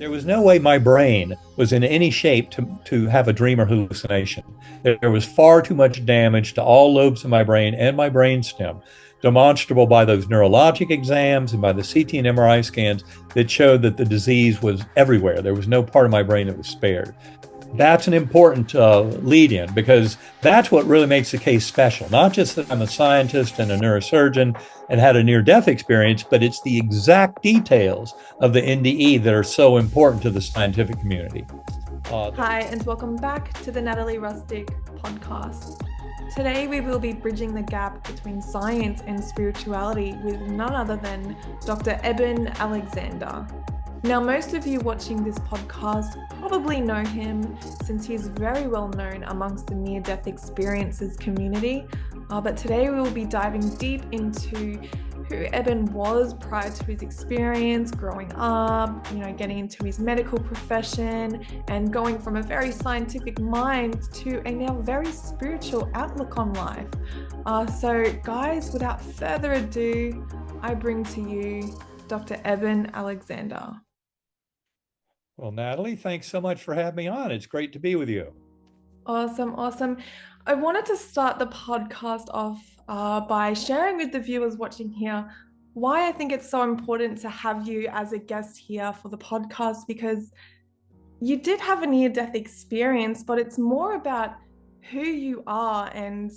There was no way my brain was in any shape to have a dream or hallucination. There was far too much damage to all lobes of my brain and my brainstem, demonstrable by those neurologic exams and by the CT and MRI scans that showed that the disease was everywhere. There was no part of my brain that was spared. That's an important lead in because that's what really makes the case special. Not just that I'm a scientist and a neurosurgeon and had a near death experience, but it's the exact details of the NDE that are so important to the scientific community. Hi, and welcome back to the Natalie Rustic podcast. Today, we will be bridging the gap between science and spirituality with none other than Dr. Eben Alexander. Now, most of you watching this podcast probably know him since he's very well known amongst the near-death experiences community. But today we will be diving deep into who Eben was prior to his experience growing up, getting into his medical profession and going from a very scientific mind to a now very spiritual outlook on life. So guys, without further ado, I bring to you Dr. Eben Alexander. Well, Natalie, thanks so much for having me on. It's great to be with you. Awesome. I wanted to start the podcast off by sharing with the viewers watching here why I think it's so important to have you as a guest here for the podcast, because you did have a near-death experience, but it's more about who you are, and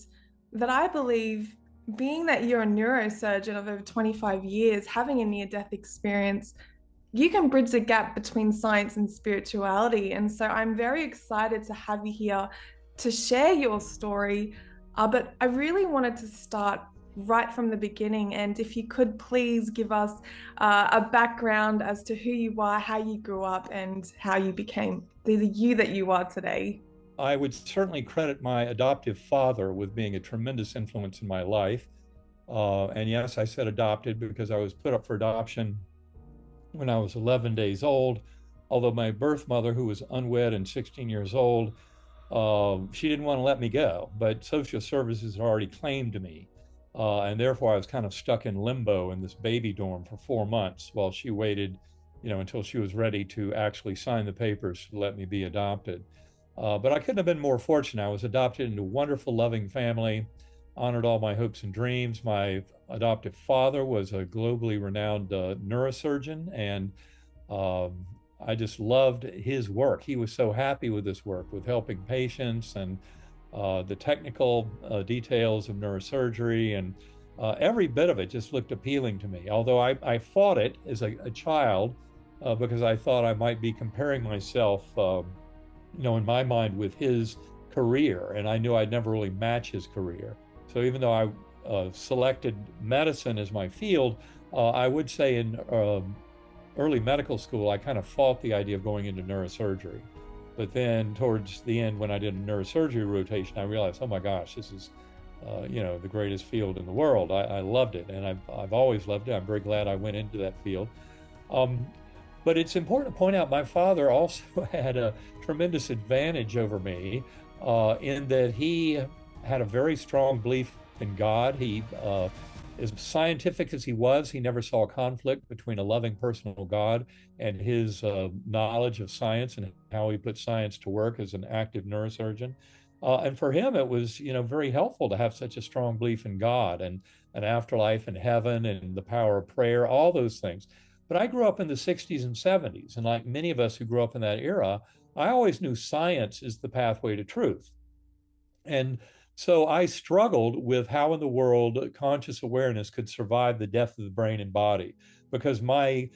that I believe, being that you're a neurosurgeon of over 25 years, having a near-death experience, you can bridge the gap between science and spirituality. And so I'm very excited to have you here to share your story. But I really wanted to start right from the beginning. And if you could please give us a background as to who you are, how you grew up, and how you became the you that you are today. I would certainly credit my adoptive father with being a tremendous influence in my life. And yes, I said adopted because I was put up for adoption when I was 11 days old, although my birth mother, who was unwed and 16 years old, she didn't want to let me go, but social services had already claimed me. And therefore I was kind of stuck in limbo in this baby dorm for 4 months while she waited, until she was ready to actually sign the papers to let me be adopted. But I couldn't have been more fortunate. I was adopted into a wonderful, loving family, honored all my hopes and dreams. My adoptive father was a globally renowned neurosurgeon, and I just loved his work. He was so happy with this work, with helping patients and the technical details of neurosurgery, and every bit of it just looked appealing to me. Although I fought it as a child because I thought I might be comparing myself, in my mind with his career, and I knew I'd never really match his career. So even though I selected medicine as my field, I would say in early medical school, I kind of fought the idea of going into neurosurgery. But then towards the end, when I did a neurosurgery rotation, I realized, oh my gosh, this is, the greatest field in the world. I loved it, and I've always loved it. I'm very glad I went into that field. But it's important to point out my father also had a tremendous advantage over me in that he had a very strong belief in God. He, as scientific as he was, he never saw a conflict between a loving personal God and his knowledge of science and how he put science to work as an active neurosurgeon. And for him, it was, very helpful to have such a strong belief in God and an afterlife and heaven and the power of prayer, all those things. But I grew up in the 60s and 70s, and like many of us who grew up in that era, I always knew science is the pathway to truth. And so I struggled with how in the world conscious awareness could survive the death of the brain and body, because my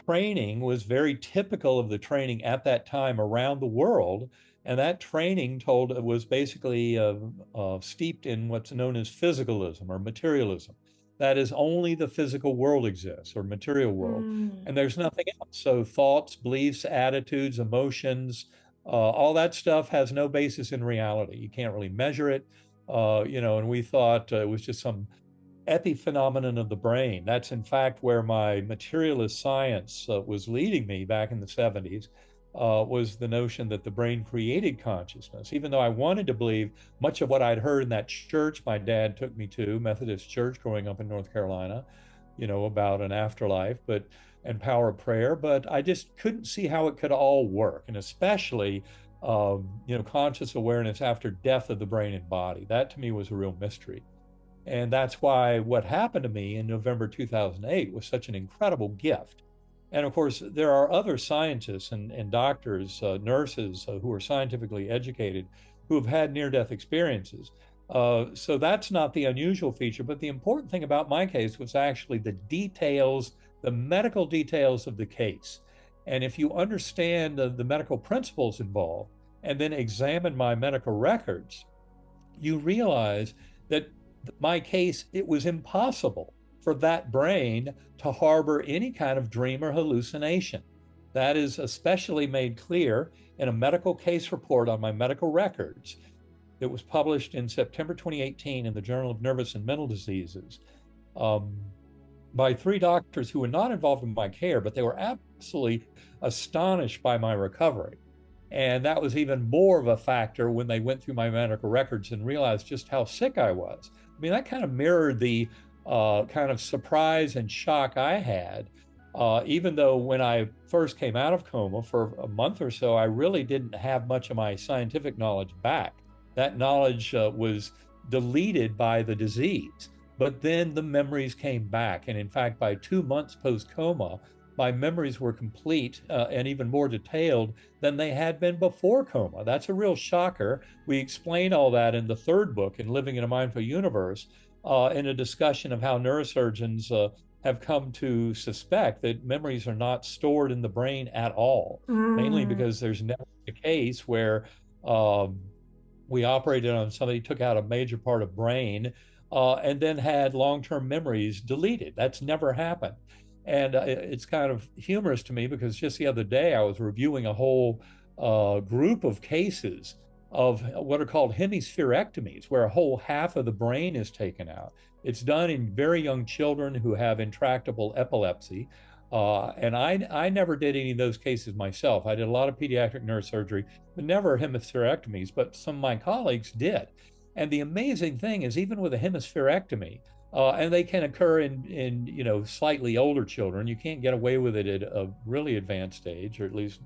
training was very typical of the training at that time around the world. And that training was basically steeped in what's known as physicalism or materialism. That is, only the physical world exists, or material world, and there's nothing else. So thoughts, beliefs, attitudes, emotions, all that stuff has no basis in reality. You can't really measure it, and we thought it was just some epiphenomenon of the brain. That's in fact where my materialist science was leading me back in the 70s, was the notion that the brain created consciousness. Even though I wanted to believe much of what I'd heard in that church my dad took me to, Methodist Church, growing up in North Carolina, about an afterlife. But and power of prayer, but I just couldn't see how it could all work, and especially conscious awareness after death of the brain and body. That to me was a real mystery. And that's why what happened to me in November 2008 was such an incredible gift. And of course, there are other scientists and doctors, nurses who are scientifically educated who have had near death experiences. So that's not the unusual feature. But the important thing about my case was actually the details, the medical details of the case. And if you understand the medical principles involved and then examine my medical records, you realize that my case, it was impossible for that brain to harbor any kind of dream or hallucination. That is especially made clear in a medical case report on my medical records that was published in September 2018 in the Journal of Nervous and Mental Diseases um, by 3 doctors who were not involved in my care, but they were absolutely astonished by my recovery. And that was even more of a factor when they went through my medical records and realized just how sick I was. I mean, that kind of mirrored the kind of surprise and shock I had, even though when I first came out of coma for a month or so, I really didn't have much of my scientific knowledge back. That knowledge was deleted by the disease. But then the memories came back. And in fact, by 2 months post coma, my memories were complete and even more detailed than they had been before coma. That's a real shocker. We explain all that in the third book, in Living in a Mindful Universe, in a discussion of how neurosurgeons have come to suspect that memories are not stored in the brain at all, mainly Mm. because there's never a case where um, we operated on somebody, took out a major part of brain, and then had long-term memories deleted. That's never happened. And it's kind of humorous to me because just the other day I was reviewing a whole group of cases of what are called hemispherectomies, where a whole half of the brain is taken out. It's done in very young children who have intractable epilepsy. And I never did any of those cases myself. I did a lot of pediatric neurosurgery, but never hemispherectomies, but some of my colleagues did. And the amazing thing is, even with a hemispherectomy, and they can occur in slightly older children. You can't get away with it at a really advanced age, or at least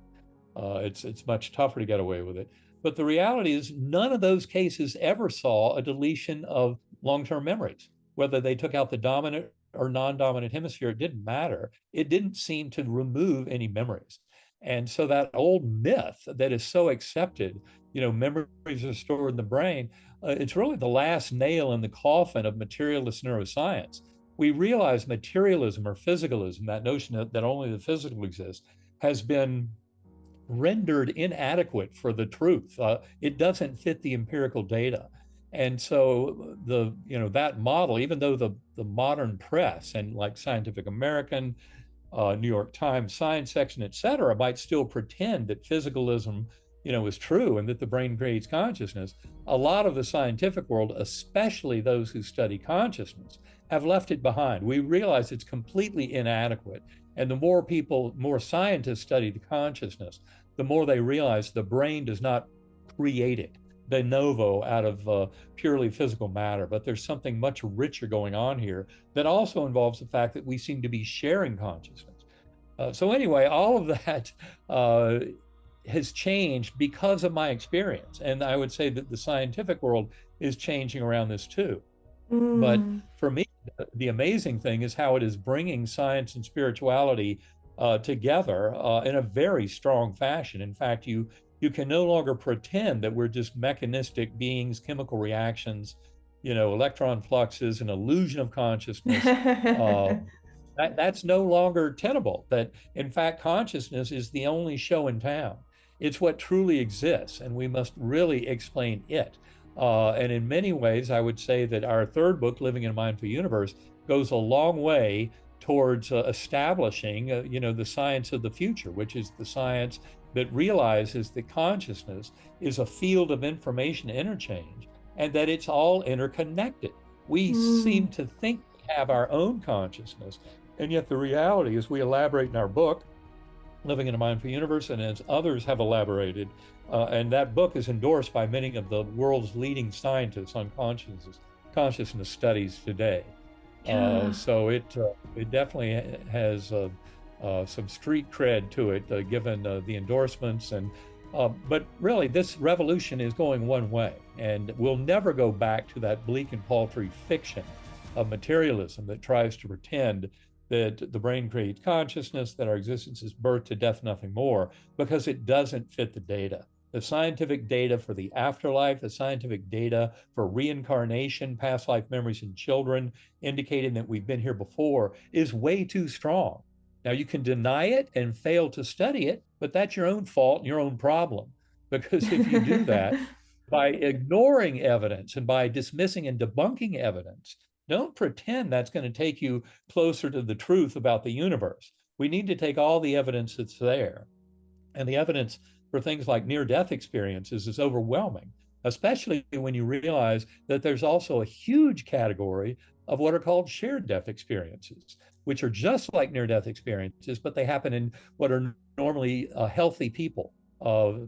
it's much tougher to get away with it. But the reality is, none of those cases ever saw a deletion of long-term memories, whether they took out the dominant or non-dominant hemisphere. It didn't matter. It didn't seem to remove any memories. And so that old myth that is so accepted, memories are stored in the brain, it's really the last nail in the coffin of materialist neuroscience. We realize materialism or physicalism, that notion that only the physical exists, has been rendered inadequate for the truth. It doesn't fit the empirical data. And so that model, even though the modern press and like Scientific American, New York Times science section, et cetera, might still pretend that physicalism, is true and that the brain creates consciousness. A lot of the scientific world, especially those who study consciousness, have left it behind. We realize it's completely inadequate. And the more scientists study the consciousness, the more they realize the brain does not create it de novo out of purely physical matter, but there's something much richer going on here that also involves the fact that we seem to be sharing consciousness. So anyway, all of that has changed because of my experience. And I would say that the scientific world is changing around this too. But Mm. for me, the amazing thing is how it is bringing science and spirituality together in a very strong fashion. In fact, you can no longer pretend that we're just mechanistic beings, chemical reactions, electron fluxes, an illusion of consciousness. Uh, that's no longer tenable. That in fact, consciousness is the only show in town. It's what truly exists, and we must really explain it. And in many ways, I would say that our third book, Living in a Mindful Universe, goes a long way towards establishing, the science of the future, which is the science that realizes that consciousness is a field of information interchange and that it's all interconnected. We seem Mm. to think we have our own consciousness, and yet the reality, as we elaborate in our book, Living in a Mindful Universe, and as others have elaborated, and that book is endorsed by many of the world's leading scientists on consciousness studies today. Yeah. So it definitely has some street cred to it, given the endorsements. But really, this revolution is going one way, and we'll never go back to that bleak and paltry fiction of materialism that tries to pretend that the brain creates consciousness, that our existence is birth to death, nothing more, because it doesn't fit the data. The scientific data for the afterlife, the scientific data for reincarnation, past life memories in children, indicating that we've been here before, is way too strong. Now, you can deny it and fail to study it, but that's your own fault and your own problem. Because if you do that, by ignoring evidence and by dismissing and debunking evidence, don't pretend that's going to take you closer to the truth about the universe. We need to take all the evidence that's there. And the evidence for things like near death experiences is overwhelming, especially when you realize that there's also a huge category of what are called shared death experiences, which are just like near death experiences, but they happen in what are normally healthy people.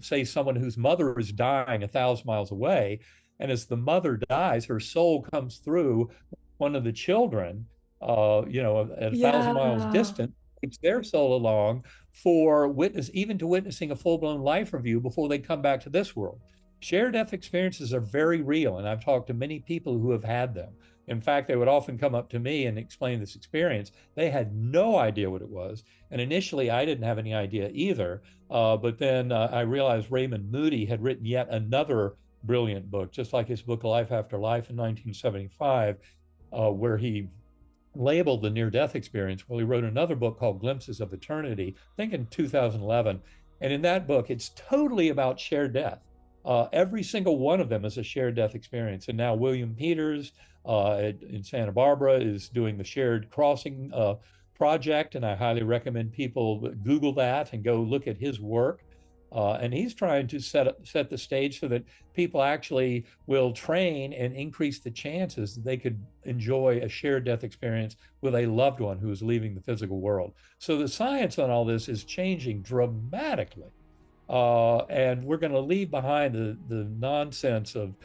Say someone whose mother is dying 1,000 miles away, and as the mother dies, her soul comes through one of the children, at 1,000 miles Yeah. distant, takes their soul along for witness, even to witnessing a full-blown life review before they come back to this world. Shared death experiences are very real, and I've talked to many people who have had them. In fact, they would often come up to me and explain this experience. They had no idea what it was, and initially I didn't have any idea either. But then I realized Raymond Moody had written yet another brilliant book, just like his book Life After Life in 1975, where he labeled the near death experience. Well, he wrote another book called Glimpses of Eternity, I think in 2011. And in that book, it's totally about shared death. Every single one of them is a shared death experience. And now William Peters in Santa Barbara is doing the Shared Crossing project. And I highly recommend people Google that and go look at his work. And he's trying to set the stage so that people actually will train and increase the chances that they could enjoy a shared death experience with a loved one who is leaving the physical world. So the science on all this is changing dramatically. And we're going to leave behind the nonsense of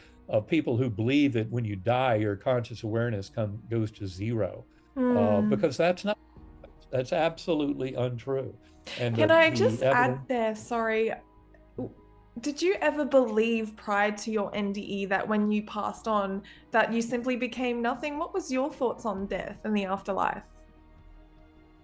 people who believe that when you die, your conscious awareness goes to zero, Hmm. because that's absolutely untrue. And Can I the just evidence. add there, sorry, did you ever believe prior to your NDE that when you passed on, that you simply became nothing? What was your thoughts on death and the afterlife?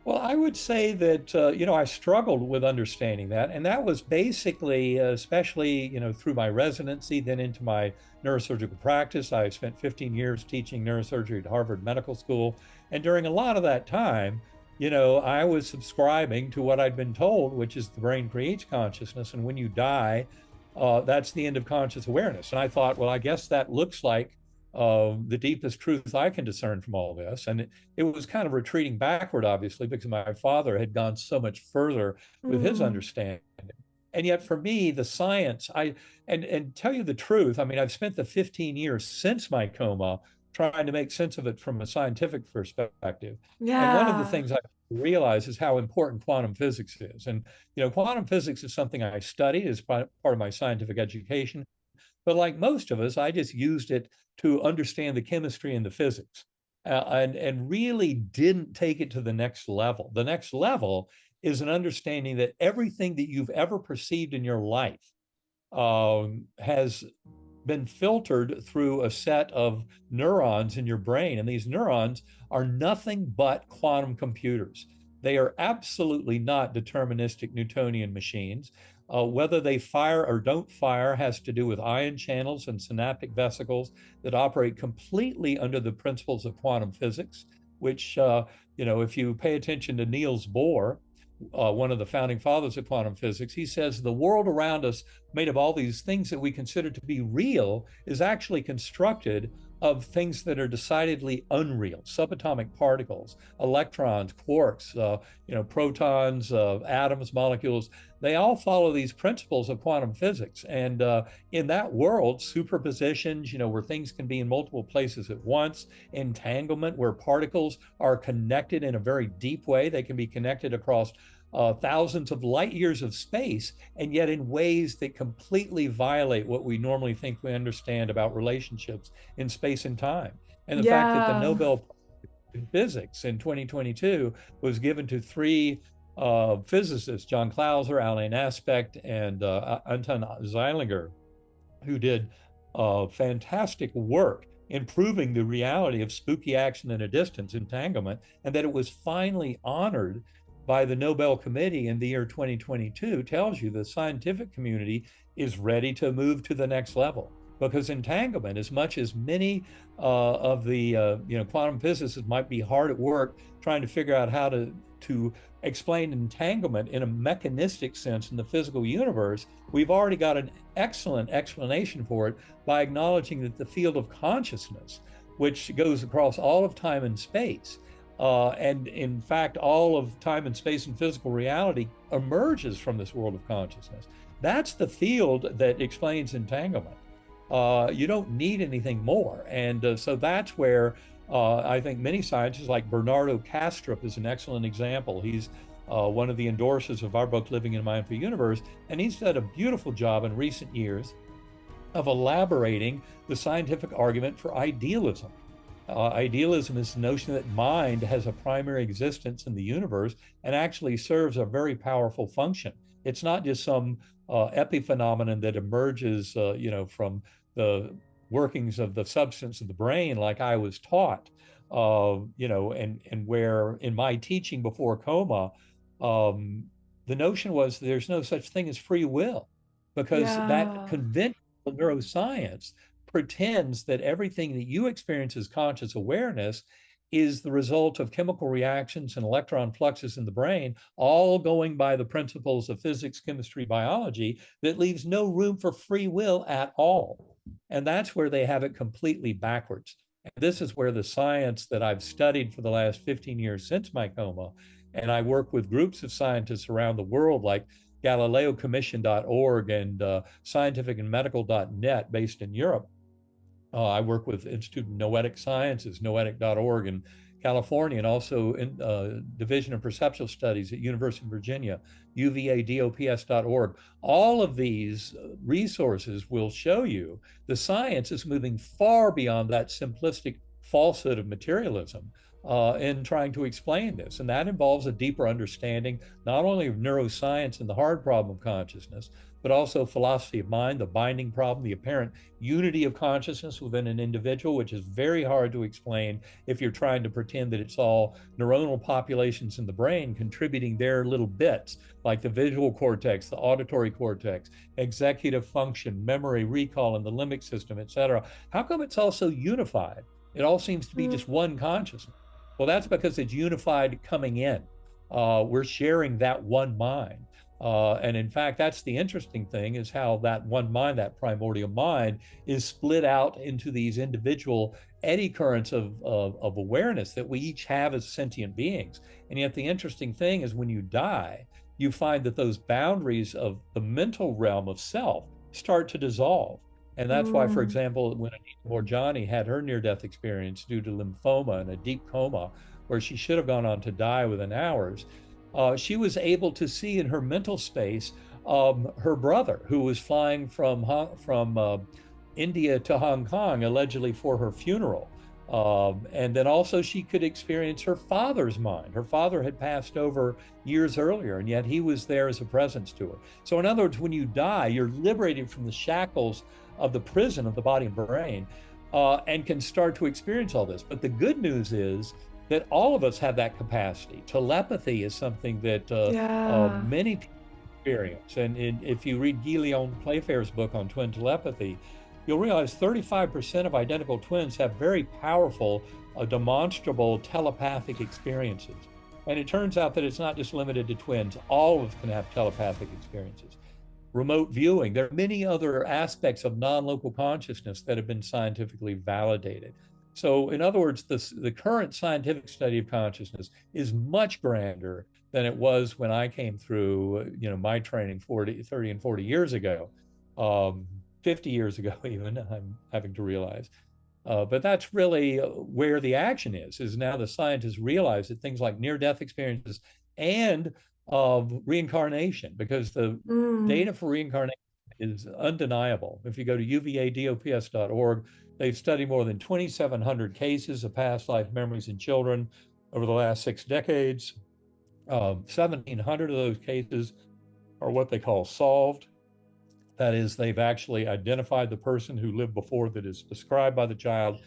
Well, I would say that, I struggled with understanding that. And that was basically, especially, through my residency, then into my neurosurgical practice. I spent 15 years teaching neurosurgery at Harvard Medical School. And during a lot of that time, I was subscribing to what I'd been told, which is the brain creates consciousness. And when you die, that's the end of conscious awareness. And I thought, well, I guess that looks like the deepest truth I can discern from all this. And it was kind of retreating backward, obviously, because my father had gone so much further with his Hmm. understanding. And yet, for me, the science, and tell you the truth, I mean, I've spent the 15 years since my coma trying to make sense of it from a scientific perspective. And one of the Yeah. things I realize is how important quantum physics is. And, quantum physics is something I studied as part of my scientific education. But like most of us, I just used it to understand the chemistry and the physics, and really didn't take it to the next level. The next level is an understanding that everything that you've ever perceived in your life has been filtered through a set of neurons in your brain. And these neurons are nothing but quantum computers. They are absolutely not deterministic Newtonian machines. Whether they fire or don't fire has to do with ion channels and synaptic vesicles that operate completely under the principles of quantum physics, which, if you pay attention to Niels Bohr, one of the founding fathers of quantum physics, he says the world around us, made of all these things that we consider to be real, is actually constructed of things that are decidedly unreal: subatomic particles, electrons, quarks, protons, atoms, molecules. They all follow these principles of quantum physics. And in that world, superpositions, where things can be in multiple places at once, entanglement, where particles are connected in a very deep way, they can be connected across thousands of light years of space, and yet in ways that completely violate what we normally think we understand about relationships in space and time. And the fact that the Yeah. Nobel Prize in Physics in 2022 was given to three physicists, John Clauser, Alain Aspect, and Anton Zeilinger, who did fantastic work in proving the reality of spooky action in a distance, entanglement, and that it was finally honored by the Nobel Committee in the year 2022 tells you the scientific community is ready to move to the next level. Because entanglement, as much as many of the quantum physicists might be hard at work trying to figure out how to explain entanglement in a mechanistic sense in the physical universe, we've already got an excellent explanation for it by acknowledging that the field of consciousness, which goes across all of time and space, and in fact, all of time and space and physical reality emerges from this world of consciousness. That's the field that explains entanglement. You don't need anything more. And so that's where I think many scientists, like Bernardo Kastrup is an excellent example. He's one of the endorsers of our book, Living in a Mindful Universe, and he's done a beautiful job in recent years of elaborating the scientific argument for idealism. Idealism is the notion that mind has a primary existence in the universe and actually serves a very powerful function. It's not just some epiphenomenon that emerges, from the workings of the substance of the brain, like I was taught, and where in my teaching before coma, um, the notion was there's no such thing as free will, because that Yeah. conventional neuroscience pretends that everything that you experience as conscious awareness is the result of chemical reactions and electron fluxes in the brain, all going by the principles of physics, chemistry, biology, that leaves no room for free will at all. And that's where they have it completely backwards. And this is where the science that I've studied for the last 15 years since my coma, and I work with groups of scientists around the world like GalileoCommission.org and scientificandmedical.net based in Europe. I work with Institute of Noetic Sciences, noetic.org in California, and also in Division of Perceptual Studies at University of Virginia, uvadops.org. All of these resources will show you the science is moving far beyond that simplistic falsehood of materialism in trying to explain this. And that involves a deeper understanding, not only of neuroscience and the hard problem of consciousness, but also philosophy of mind, the binding problem, the apparent unity of consciousness within an individual, which is very hard to explain if you're trying to pretend that it's all neuronal populations in the brain contributing their little bits, like the visual cortex, the auditory cortex, executive function, memory, recall, and the limbic system, et cetera. How come it's all so unified? It all seems to be Mm. just one consciousness. Well, that's because it's unified coming in. We're sharing that one mind. And in fact, that's the interesting thing, is how that one mind, that primordial mind, is split out into these individual eddy currents of awareness that we each have as sentient beings. And yet the interesting thing is when you die, you find that those boundaries of the mental realm of self start to dissolve. And that's why, for Mm. example, when Anita Morjani had her near-death experience due to lymphoma and a deep coma, where she should have gone on to die within hours, she was able to see in her mental space her brother, who was flying from India to Hong Kong, allegedly for her funeral. And then also she could experience her father's mind. Her father had passed over years earlier, and yet he was there as a presence to her. So in other words, when you die, you're liberated from the shackles of the prison of the body and brain, and can start to experience all this. But the good news is that all of us have that capacity. Telepathy is something that Yeah. many people experience. And if you read Guillaume Playfair's book on twin telepathy, you'll realize 35% of identical twins have very powerful, demonstrable telepathic experiences. And it turns out that it's not just limited to twins. All of us can have telepathic experiences. Remote viewing. There are many other aspects of non-local consciousness that have been scientifically validated. So, in other words, the current scientific study of consciousness is much grander than it was when I came through, my training 30 and 40 years ago, 50 years ago, even, I'm having to realize. But that's really where the action is now the scientists realize that things like near-death experiences and of reincarnation, because the Mm. data for reincarnation is undeniable. If you go to uvadops.org, they've studied more than 2,700 cases of past life memories in children over the last 6 decades. 1,700 of those cases are what they call solved. That is, they've actually identified the person who lived before that is described by the child.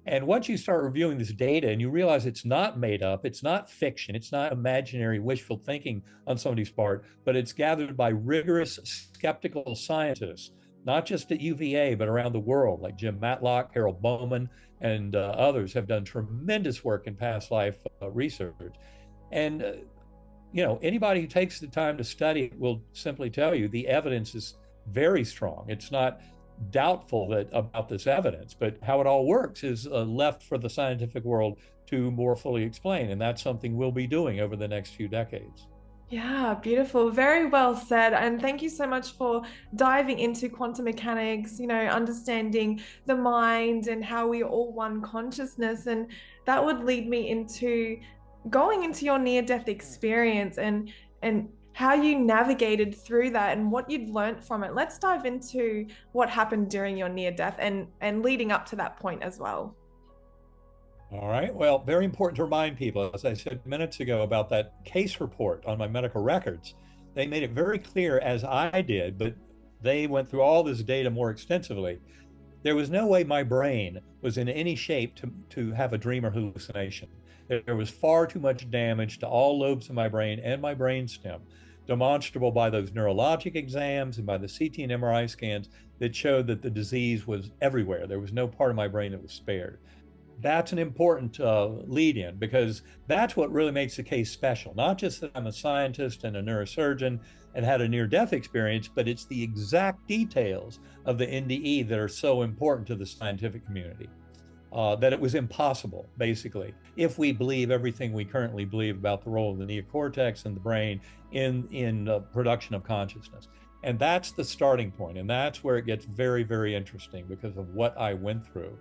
And once you start reviewing this data and you realize it's not made up, it's not fiction, it's not imaginary wishful thinking on somebody's part, but it's gathered by rigorous skeptical scientists, not just at UVA, but around the world, like Jim Matlock, Harold Bowman, and others have done tremendous work in past life research. And anybody who takes the time to study it will simply tell you the evidence is very strong. It's not doubtful that about this evidence, but how it all works is left for the scientific world to more fully explain. And that's something we'll be doing over the next few decades. Yeah, beautiful. Very well said. And thank you so much for diving into quantum mechanics, understanding the mind and how we are all one consciousness. And that would lead me into going into your near-death experience and how you navigated through that and what you'd learned from it. Let's dive into what happened during your near-death and leading up to that point as well. All right. Well, very important to remind people, as I said minutes ago about that case report on my medical records, they made it very clear, as I did, but they went through all this data more extensively. There was no way my brain was in any shape to have a dream or hallucination. There was far too much damage to all lobes of my brain and my brainstem, demonstrable by those neurologic exams and by the CT and MRI scans that showed that the disease was everywhere. There was no part of my brain that was spared. That's an important lead in, because that's what really makes the case special. Not just that I'm a scientist and a neurosurgeon and had a near-death experience, but it's the exact details of the NDE that are so important to the scientific community. That it was impossible, basically, if we believe everything we currently believe about the role of the neocortex and the brain in production of consciousness. And that's the starting point, and that's where it gets very, very interesting because of what I went through.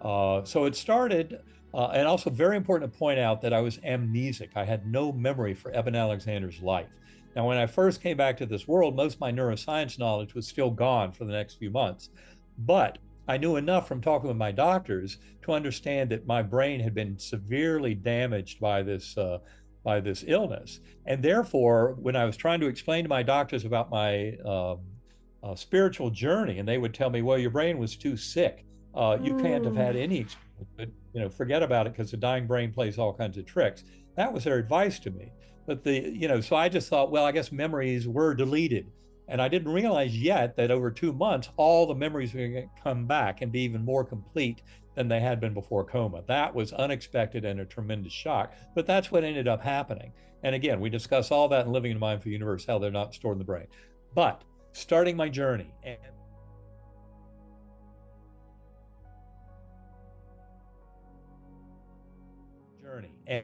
So it started, and also very important to point out that I was amnesic. I had no memory for Eben Alexander's life. Now, when I first came back to this world, most of my neuroscience knowledge was still gone for the next few months. But I knew enough from talking with my doctors to understand that my brain had been severely damaged by this illness. And therefore, when I was trying to explain to my doctors about my spiritual journey, and they would tell me, well, your brain was too sick. You can't have had Mm. any experience, but forget about it because the dying brain plays all kinds of tricks. That was their advice to me. But so I just thought, well, I guess memories were deleted. And I didn't realize yet that over 2 months, all the memories were going to come back and be even more complete than they had been before coma. That was unexpected and a tremendous shock, but that's what ended up happening. And again, we discuss all that in Living in a Mindful Universe, how they're not stored in the brain. But starting my journey,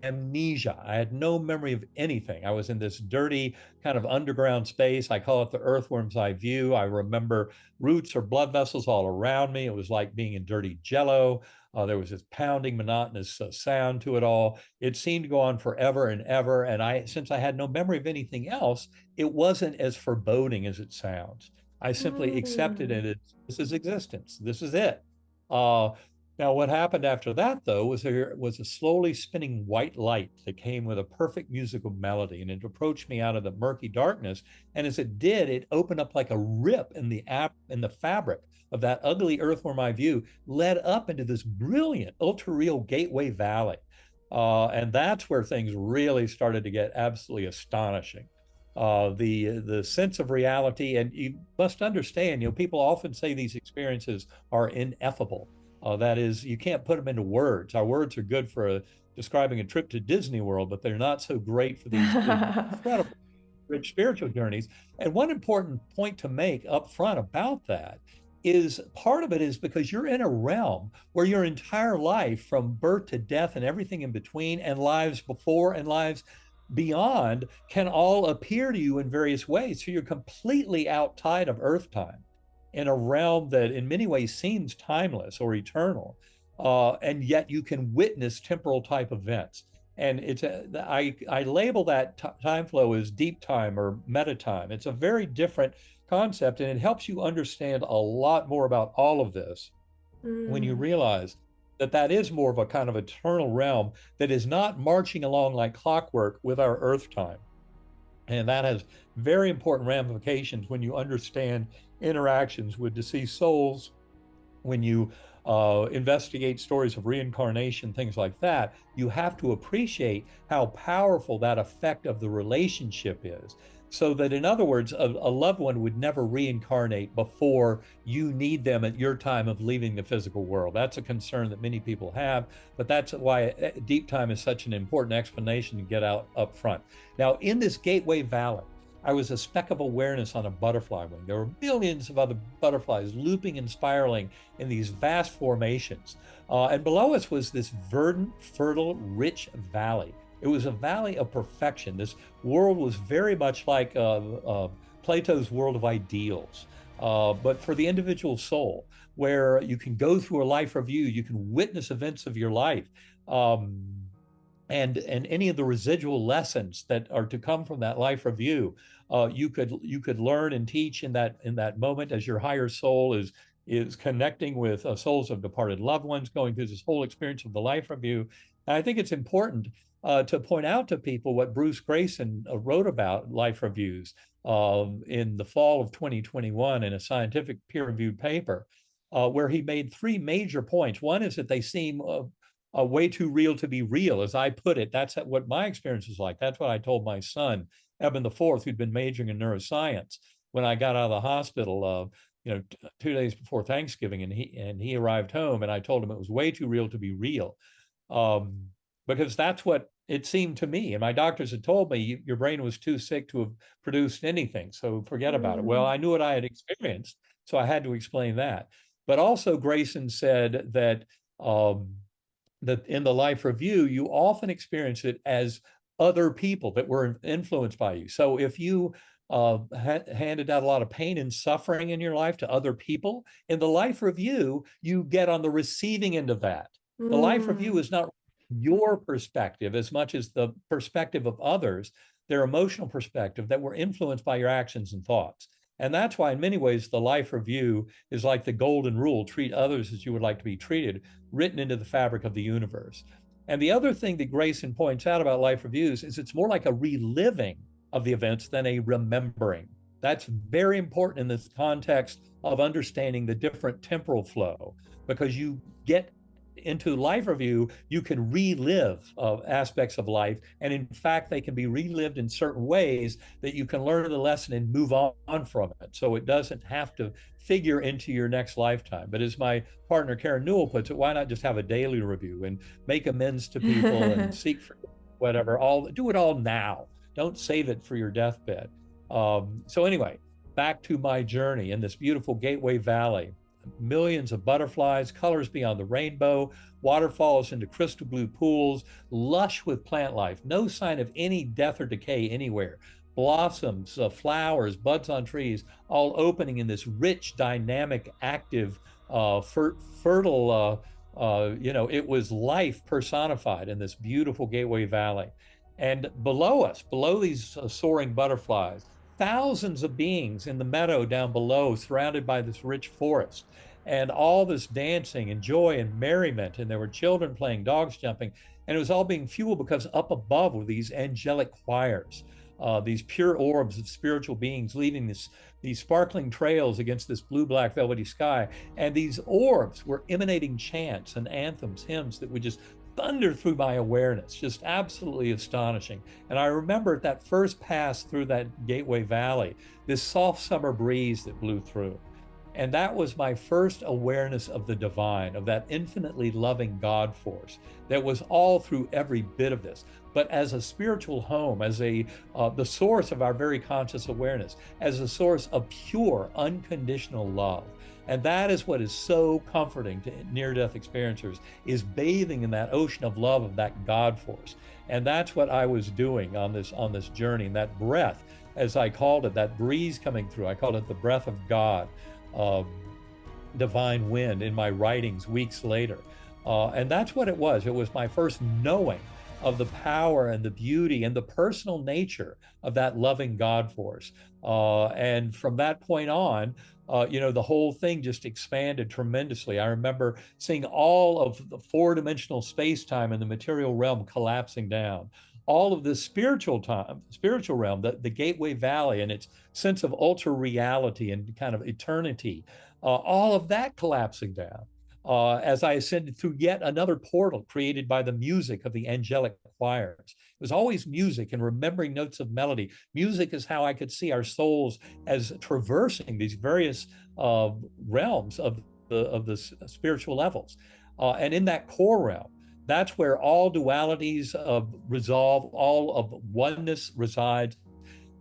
amnesia. I had no memory of anything. I was in this dirty kind of underground space. I call it the earthworm's eye view. I remember roots or blood vessels all around me. It was like being in dirty jello. There was this pounding, monotonous sound to it all. It seemed to go on forever and ever. And since I had no memory of anything else, it wasn't as foreboding as it sounds. I simply accepted Mm. it as this is existence. This is it. Uh, Now, what happened after that, though, was there was a slowly spinning white light that came with a perfect musical melody, and it approached me out of the murky darkness. And as it did, it opened up like a rip in the fabric of that ugly earthworm eye view, led up into this brilliant, ultra-real gateway valley. And that's where things really started to get absolutely astonishing. The sense of reality, and you must understand, people often say these experiences are ineffable. That is, you can't put them into words. Our words are good for describing a trip to Disney World, but they're not so great for these incredible, rich spiritual journeys. And one important point to make up front about that is part of it is because you're in a realm where your entire life, from birth to death and everything in between, and lives before and lives beyond, can all appear to you in various ways. So you're completely outside of Earth time in a realm that in many ways seems timeless or eternal, and yet you can witness temporal type events. And I label that time flow as deep time or meta time. It's a very different concept, and it helps you understand a lot more about all of this when you Mm. realize that is more of a kind of eternal realm that is not marching along like clockwork with our earth time. And that has very important ramifications when you understand interactions with deceased souls, when you investigate stories of reincarnation, things like that. You have to appreciate how powerful that effect of the relationship is. So that, in other words, a loved one would never reincarnate before you need them at your time of leaving the physical world. That's a concern that many people have, but that's why deep time is such an important explanation to get out up front. Now, in this Gateway Valley, I was a speck of awareness on a butterfly wing. There were millions of other butterflies looping and spiraling in these vast formations. And below us was this verdant, fertile, rich valley. It was a valley of perfection. This world was very much like Plato's world of ideals, but for the individual soul, where you can go through a life review, you can witness events of your life. And any of the residual lessons that are to come from that life review, you could learn and teach in that moment as your higher soul is connecting with souls of departed loved ones, going through this whole experience of the life review. And I think it's important to point out to people what Bruce Grayson wrote about life reviews in the fall of 2021 in a scientific peer-reviewed paper, where he made three major points. One is that they seem way too real to be real, as I put it. That's what my experience was like. That's what I told my son, Eben IV, who'd been majoring in neuroscience, when I got out of the hospital, 2 days before Thanksgiving, and he arrived home, and I told him it was way too real to be real, because that's what it seemed to me. And my doctors had told me your brain was too sick to have produced anything, so forget about it. Well, I knew what I had experienced, so I had to explain that. But also, Grayson said that in the life review, you often experience it as other people that were influenced by you. So if you handed out a lot of pain and suffering in your life to other people, in the life review, you get on the receiving end of that. The life review is not your perspective as much as the perspective of others, their emotional perspective that were influenced by your actions and thoughts. And that's why, in many ways, the life review is like the golden rule: treat others as you would like to be treated, written into the fabric of the universe. And the other thing that Grayson points out about life reviews is it's more like a reliving of the events than a remembering. That's very important in this context of understanding the different temporal flow, because you get into life review, you can relive aspects of life. And in fact, they can be relived in certain ways that you can learn the lesson and move on from it. So it doesn't have to figure into your next lifetime. But as my partner Karen Newell puts it, why not just have a daily review and make amends to people and seek for whatever, do it all now. Don't save it for your deathbed. So anyway, back to my journey in this beautiful Gateway Valley. Millions of butterflies, colors beyond the rainbow, waterfalls into crystal blue pools, lush with plant life, no sign of any death or decay anywhere. Blossoms, flowers, buds on trees, all opening in this rich, dynamic, active, fertile, it was life personified in this beautiful Gateway Valley. And below us, below these soaring butterflies, thousands of beings in the meadow down below, surrounded by this rich forest, and all this dancing and joy and merriment. And there were children playing, dogs jumping, and it was all being fueled because up above were these angelic choirs, these pure orbs of spiritual beings leaving these sparkling trails against this blue-black velvety sky. And these orbs were emanating chants and anthems, hymns that would just thunder through my awareness, just absolutely astonishing. And I remember at that first pass through that Gateway Valley, this soft summer breeze that blew through. And that was my first awareness of the divine, of that infinitely loving God force that was all through every bit of this. But as a spiritual home, as the source of our very conscious awareness, as a source of pure, unconditional love. And that is what is so comforting to near-death experiencers, is bathing in that ocean of love of that God force. And that's what I was doing on this journey. And that breath, as I called it, that breeze coming through, I called it the breath of God, divine wind, in my writings weeks later. And that's what it was. It was my first knowing of the power and the beauty and the personal nature of that loving God force. And from that point on, the whole thing just expanded tremendously. I remember seeing all of the four-dimensional space-time in the material realm collapsing down. All of the spiritual realm, the Gateway Valley and its sense of ultra reality and kind of eternity, all of that collapsing down. As I ascended through yet another portal created by the music of the angelic choirs. It was always music and remembering notes of melody. Music is how I could see our souls as traversing these various realms of the spiritual levels. And in that core realm, that's where all dualities resolve, all of oneness resides.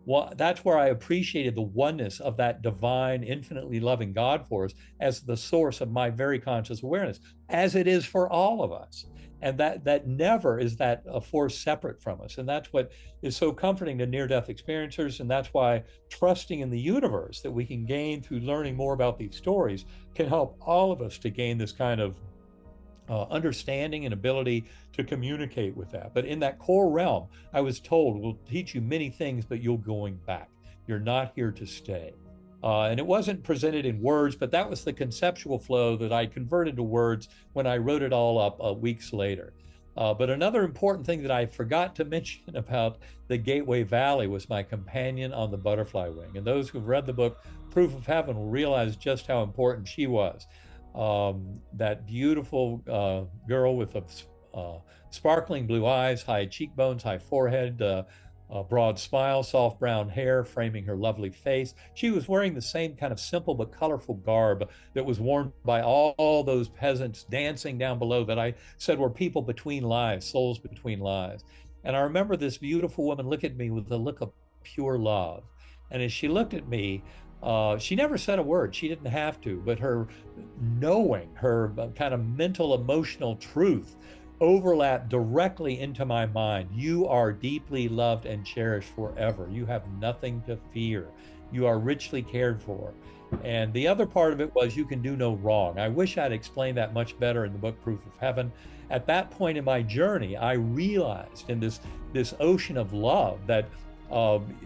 Well, that's where I appreciated the oneness of that divine, infinitely loving God force as the source of my very conscious awareness, as it is for all of us. And that never is that a force separate from us. And that's what is so comforting to near-death experiencers. And that's why trusting in the universe that we can gain through learning more about these stories can help all of us to gain this kind of understanding and ability to communicate with that. But in that core realm, I was told, we'll teach you many things, but you're going back. You're not here to stay. And it wasn't presented in words, but that was the conceptual flow that I converted to words when I wrote it all up weeks later. But another important thing that I forgot to mention about the Gateway Valley was my companion on the butterfly wing. And those who've read the book, Proof of Heaven, will realize just how important she was. That beautiful girl with sparkling blue eyes, high cheekbones, high forehead, broad smile, soft brown hair framing her lovely face. She was wearing the same kind of simple but colorful garb that was worn by all those peasants dancing down below that I said were people between lives, souls between lives. And I remember this beautiful woman look at me with a look of pure love. And as she looked at me, she never said a word. She didn't have to, but her knowing, her kind of mental, emotional truth overlapped directly into my mind. You are deeply loved and cherished forever. You have nothing to fear. You are richly cared for. And the other part of it was you can do no wrong. I wish I'd explained that much better in the book Proof of Heaven. At that point in my journey, I realized in this ocean of love that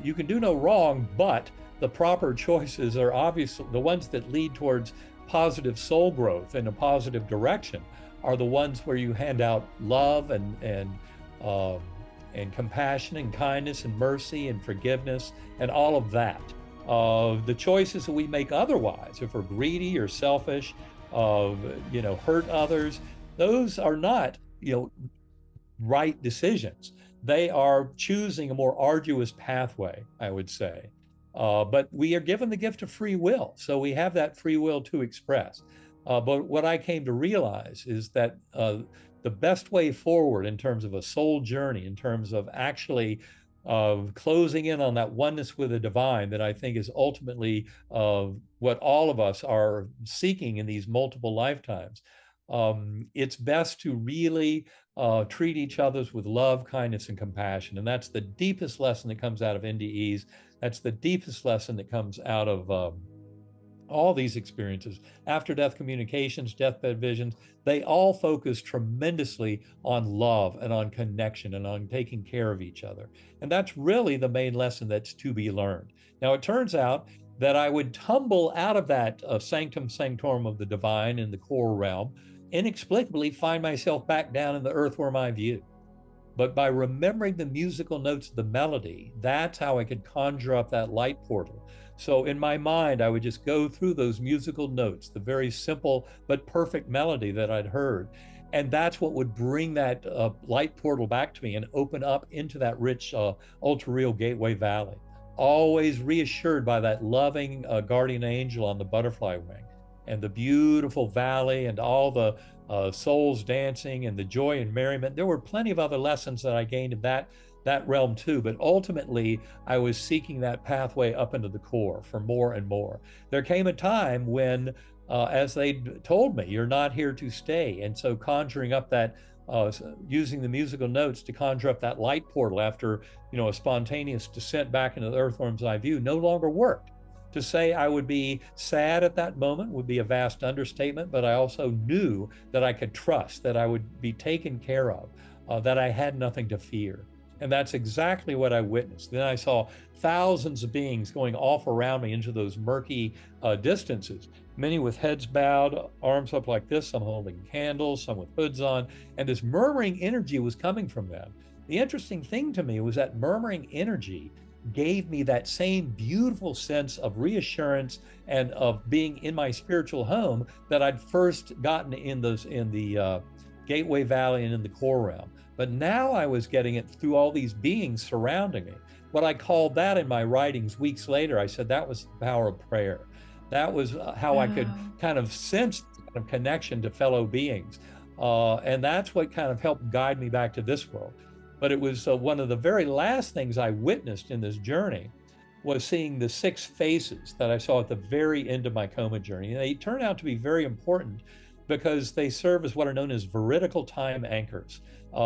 you can do no wrong, but the proper choices are obviously the ones that lead towards positive soul growth in a positive direction are the ones where you hand out love and compassion and kindness and mercy and forgiveness and all of that. The choices that we make otherwise, if we're greedy or selfish, hurt others, those are not, right decisions. They are choosing a more arduous pathway, I would say. But we are given the gift of free will, so we have that free will to express. But what I came to realize is that the best way forward in terms of a soul journey, in terms of actually closing in on that oneness with the divine that I think is ultimately what all of us are seeking in these multiple lifetimes, it's best to really treat each other with love, kindness, and compassion. And that's the deepest lesson that comes out of NDEs. That's the deepest lesson that comes out of all these experiences. After-death communications, deathbed visions, they all focus tremendously on love and on connection and on taking care of each other. And that's really the main lesson that's to be learned. Now, it turns out that I would tumble out of that sanctum sanctorum of the divine in the core realm, inexplicably find myself back down in the earthworm eye view. But by remembering the musical notes of the melody, that's how I could conjure up that light portal. So in my mind, I would just go through those musical notes, the very simple but perfect melody that I'd heard. And that's what would bring that light portal back to me and open up into that rich, ultra-real Gateway Valley. Always reassured by that loving guardian angel on the butterfly wing and the beautiful valley and all the souls dancing and the joy and merriment. There were plenty of other lessons that I gained in that realm too, but ultimately I was seeking that pathway up into the core for more and more. There came a time when, as they told me, you're not here to stay. And so conjuring up that, using the musical notes to conjure up that light portal after, a spontaneous descent back into the earthworm's eye view no longer worked. To say I would be sad at that moment would be a vast understatement, but I also knew that I could trust that I would be taken care of. that I had nothing to fear. And that's exactly what I witnessed. Then I saw thousands of beings going off around me into those murky distances, many with heads bowed, arms up like this, some holding candles, some with hoods on. And this murmuring energy was coming from them. The interesting thing to me was that murmuring energy gave me that same beautiful sense of reassurance and of being in my spiritual home that I'd first gotten in the Gateway Valley and in the core realm. But now I was getting it through all these beings surrounding me. What I called that in my writings weeks later, I said that was the power of prayer. That was how I could Wow. kind of sense the kind of connection to fellow beings. And that's what kind of helped guide me back to this world. But it was one of the very last things I witnessed in this journey was seeing the six faces that I saw at the very end of my coma journey. And they turn out to be very important because they serve as what are known as veridical time anchors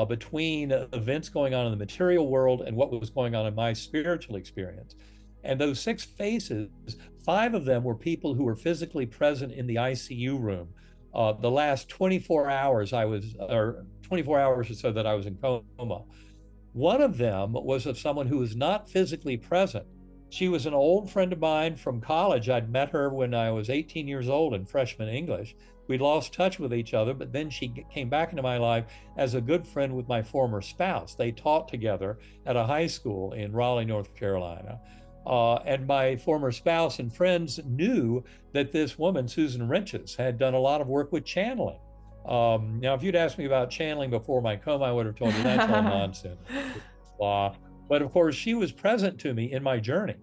between events going on in the material world and what was going on in my spiritual experience. And those six faces, five of them were people who were physically present in the ICU room. The last 24 hours or 24 hours or so that I was in coma. One of them was of someone who was not physically present. She was an old friend of mine from college. I'd met her when I was 18 years old in freshman English. We lost touch with each other, but then she came back into my life as a good friend with my former spouse. They taught together at a high school in Raleigh, North Carolina. And my former spouse and friends knew that this woman, Susan Renches, had done a lot of work with channeling. Now, if you'd asked me about channeling before my coma, I would have told you that's all nonsense. Blah. But of course, she was present to me in my journey.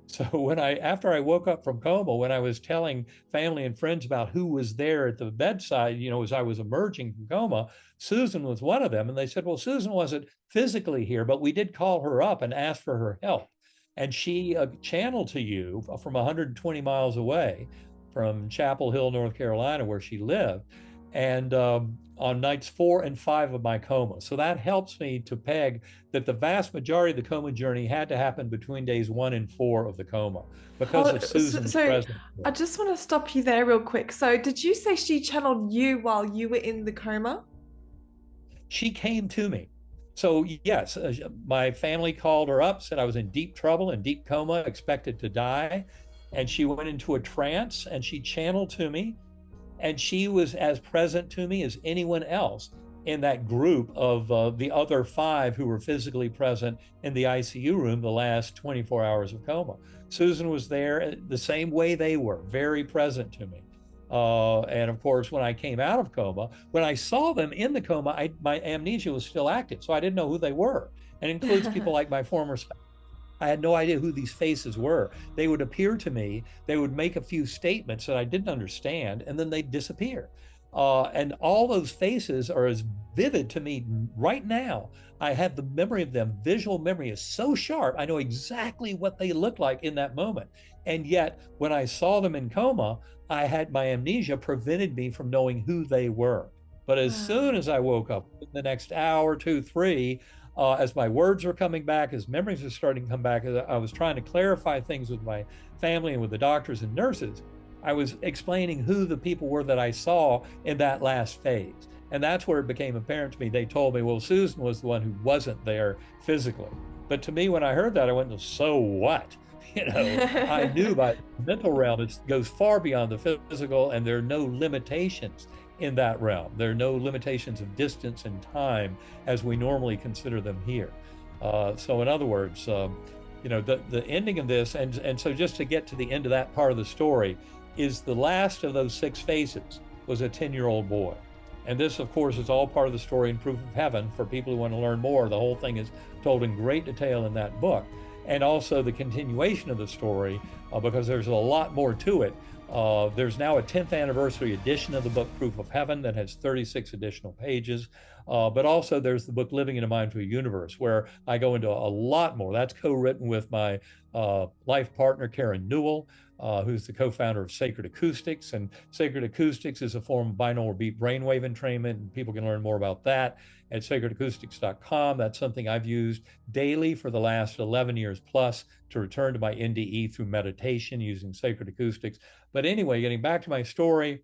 So after I woke up from coma, when I was telling family and friends about who was there at the bedside, as I was emerging from coma, Susan was one of them. And they said, well, Susan wasn't physically here, but we did call her up and ask for her help. And she channeled to you from 120 miles away from Chapel Hill, North Carolina, where she lived. And on nights 4 and 5 of my coma. So that helps me to peg that the vast majority of the coma journey had to happen between days 1 and 4 of the coma because of Susan's So presence. I just want to stop you there real quick. So did you say she channeled you while you were in the coma? She came to me. So, yes, my family called her up, said I was in deep trouble, in deep coma, expected to die. And she went into a trance and she channeled to me. And she was as present to me as anyone else in that group of the other five who were physically present in the ICU room the last 24 hours of coma. Susan was there the same way they were, very present to me. And of course, when I came out of coma, when I saw them in the coma, my amnesia was still active. So I didn't know who they were. And it includes people like my former spouse. I had no idea who these faces were. They would appear to me, they would make a few statements that I didn't understand, and then they'd disappear. And all those faces are as vivid to me right now. I have the memory of them. Visual memory is so sharp. I know exactly what they look like in that moment. And yet, when I saw them in coma, I had my amnesia prevented me from knowing who they were. But as soon Wow. as I woke up, in the next hour, two, three, as my words were coming back, as memories were starting to come back, as I was trying to clarify things with my family and with the doctors and nurses, I was explaining who the people were that I saw in that last phase. And that's where it became apparent to me. They told me, well, Susan was the one who wasn't there physically. But to me, when I heard that, I went, so what? I knew by the mental realm, it goes far beyond the physical, and there are no limitations in that realm. There are no limitations of distance and time as we normally consider them here. So, in other words, the ending of this, and so just to get to the end of that part of the story, is the last of those six faces was a 10-year-old boy. And this, of course, is all part of the story in Proof of Heaven for people who want to learn more. The whole thing is told in great detail in that book. And also the continuation of the story, because there's a lot more to it. There's now a 10th anniversary edition of the book Proof of Heaven that has 36 additional pages. But also there's the book Living in a Mindful Universe, where I go into a lot more. That's co-written with my life partner, Karen Newell, who's the co-founder of Sacred Acoustics. And Sacred Acoustics is a form of binaural beat brainwave entrainment. And people can learn more about that at sacredacoustics.com. That's something I've used daily for the last 11 years plus to return to my NDE through meditation using Sacred Acoustics. But anyway, getting back to my story,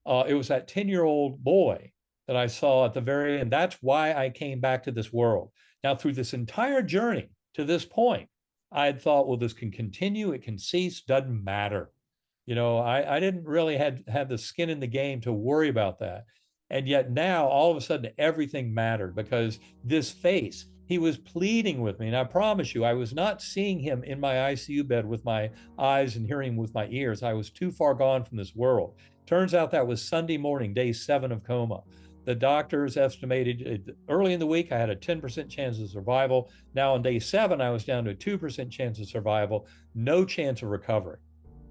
it was that 10-year-old boy that I saw at the very end. That's why I came back to this world. Now, through this entire journey to this point, I had thought, well, this can continue, it can cease, doesn't matter. I didn't really have the skin in the game to worry about that. And yet now all of a sudden everything mattered because this face, he was pleading with me. And I promise you, I was not seeing him in my ICU bed with my eyes and hearing him with my ears. I was too far gone from this world. Turns out that was Sunday morning, day 7 of coma. The doctors estimated early in the week I had a 10% chance of survival. Now on day 7, I was down to a 2% chance of survival, no chance of recovery.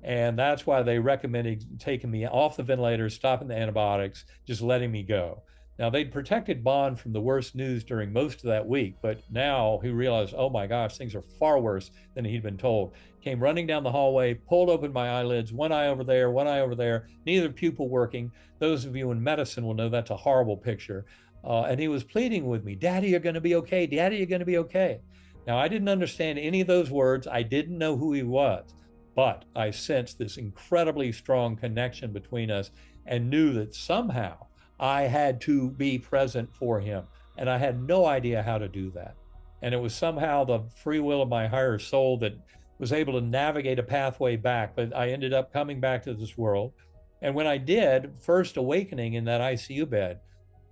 And that's why they recommended taking me off the ventilator, stopping the antibiotics, just letting me go. Now, they'd protected Bond from the worst news during most of that week, but now he realized, oh my gosh, things are far worse than he'd been told. Came running down the hallway, pulled open my eyelids, one eye over there, one eye over there, neither pupil working. Those of you in medicine will know that's a horrible picture. And he was pleading with me, Daddy, you're going to be okay. Daddy, you're going to be okay. Now, I didn't understand any of those words. I didn't know who he was. But I sensed this incredibly strong connection between us and knew that somehow I had to be present for him. And I had no idea how to do that. And it was somehow the free will of my higher soul that was able to navigate a pathway back. But I ended up coming back to this world. And when I did, first awakening in that ICU bed,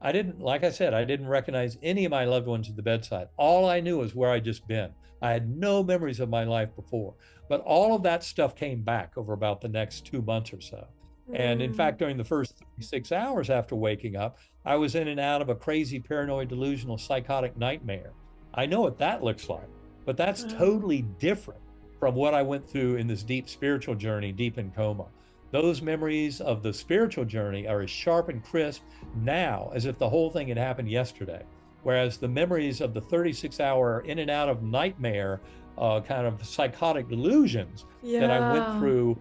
I didn't, like I said, I didn't recognize any of my loved ones at the bedside. All I knew was where I'd just been. I had no memories of my life before. But all of that stuff came back over about the next 2 months or so. And in fact, during the first 6 hours after waking up, I was in and out of a crazy paranoid delusional psychotic nightmare. I know what that looks like, but that's totally different from what I went through in this deep spiritual journey, deep in coma. Those memories of the spiritual journey are as sharp and crisp now as if the whole thing had happened yesterday. Whereas the memories of the 36-hour in and out of nightmare kind of psychotic delusions that I went Yeah. through,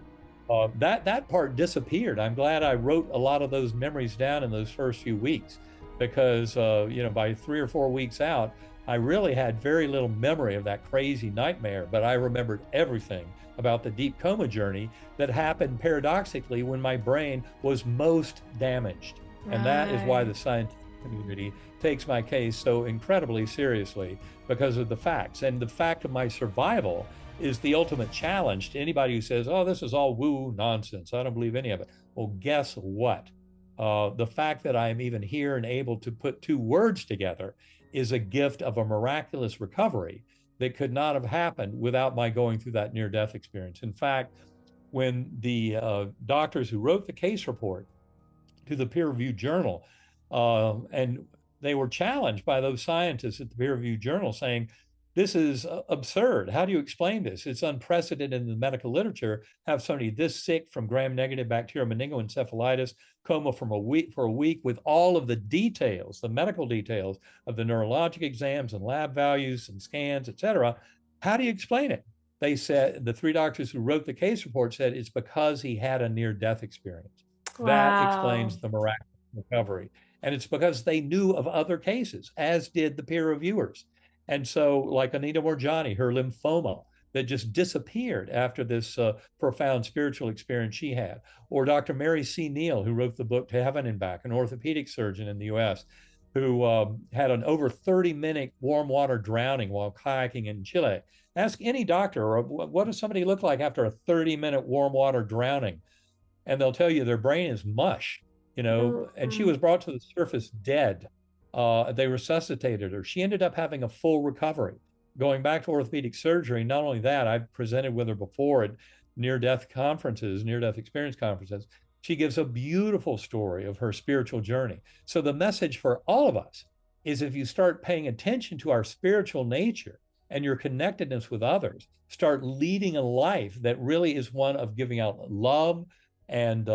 that part disappeared. I'm glad I wrote a lot of those memories down in those first few weeks because, by 3 or 4 weeks out, I really had very little memory of that crazy nightmare, but I remembered everything about the deep coma journey that happened paradoxically when my brain was most damaged. And that is why Right. the scientific community takes my case so incredibly seriously because of the facts. And the fact of my survival is the ultimate challenge to anybody who says, oh, this is all woo nonsense. I don't believe any of it. Well, guess what? The fact that I am even here and able to put two words together is a gift of a miraculous recovery that could not have happened without my going through that near death experience. In fact, when the doctors who wrote the case report to the peer reviewed journal, and they were challenged by those scientists at the peer reviewed journal saying, this is absurd. How do you explain this? It's unprecedented in the medical literature. Have somebody this sick from gram-negative bacterial meningoencephalitis, coma from for a week with all of the details, the medical details of the neurologic exams and lab values and scans, et cetera. How do you explain it? They said, the three doctors who wrote the case report said it's because he had a near-death experience. That Wow. explains the miraculous recovery. And it's because they knew of other cases, as did the peer reviewers. And so, like Anita Morjani, her lymphoma that just disappeared after this profound spiritual experience she had, or Dr. Mary C. Neal, who wrote the book To Heaven and Back, an orthopedic surgeon in the US, who had an over 30-minute warm water drowning while kayaking in Chile. Ask any doctor, what does somebody look like after a 30-minute warm water drowning? And they'll tell you their brain is mush, and she was Mm. brought to the surface dead. They resuscitated her. She ended up having a full recovery. Going back to orthopedic surgery, not only that, I've presented with her before at near death conferences, near death experience conferences. She gives a beautiful story of her spiritual journey. So, the message for all of us is if you start paying attention to our spiritual nature and your connectedness with others, start leading a life that really is one of giving out love and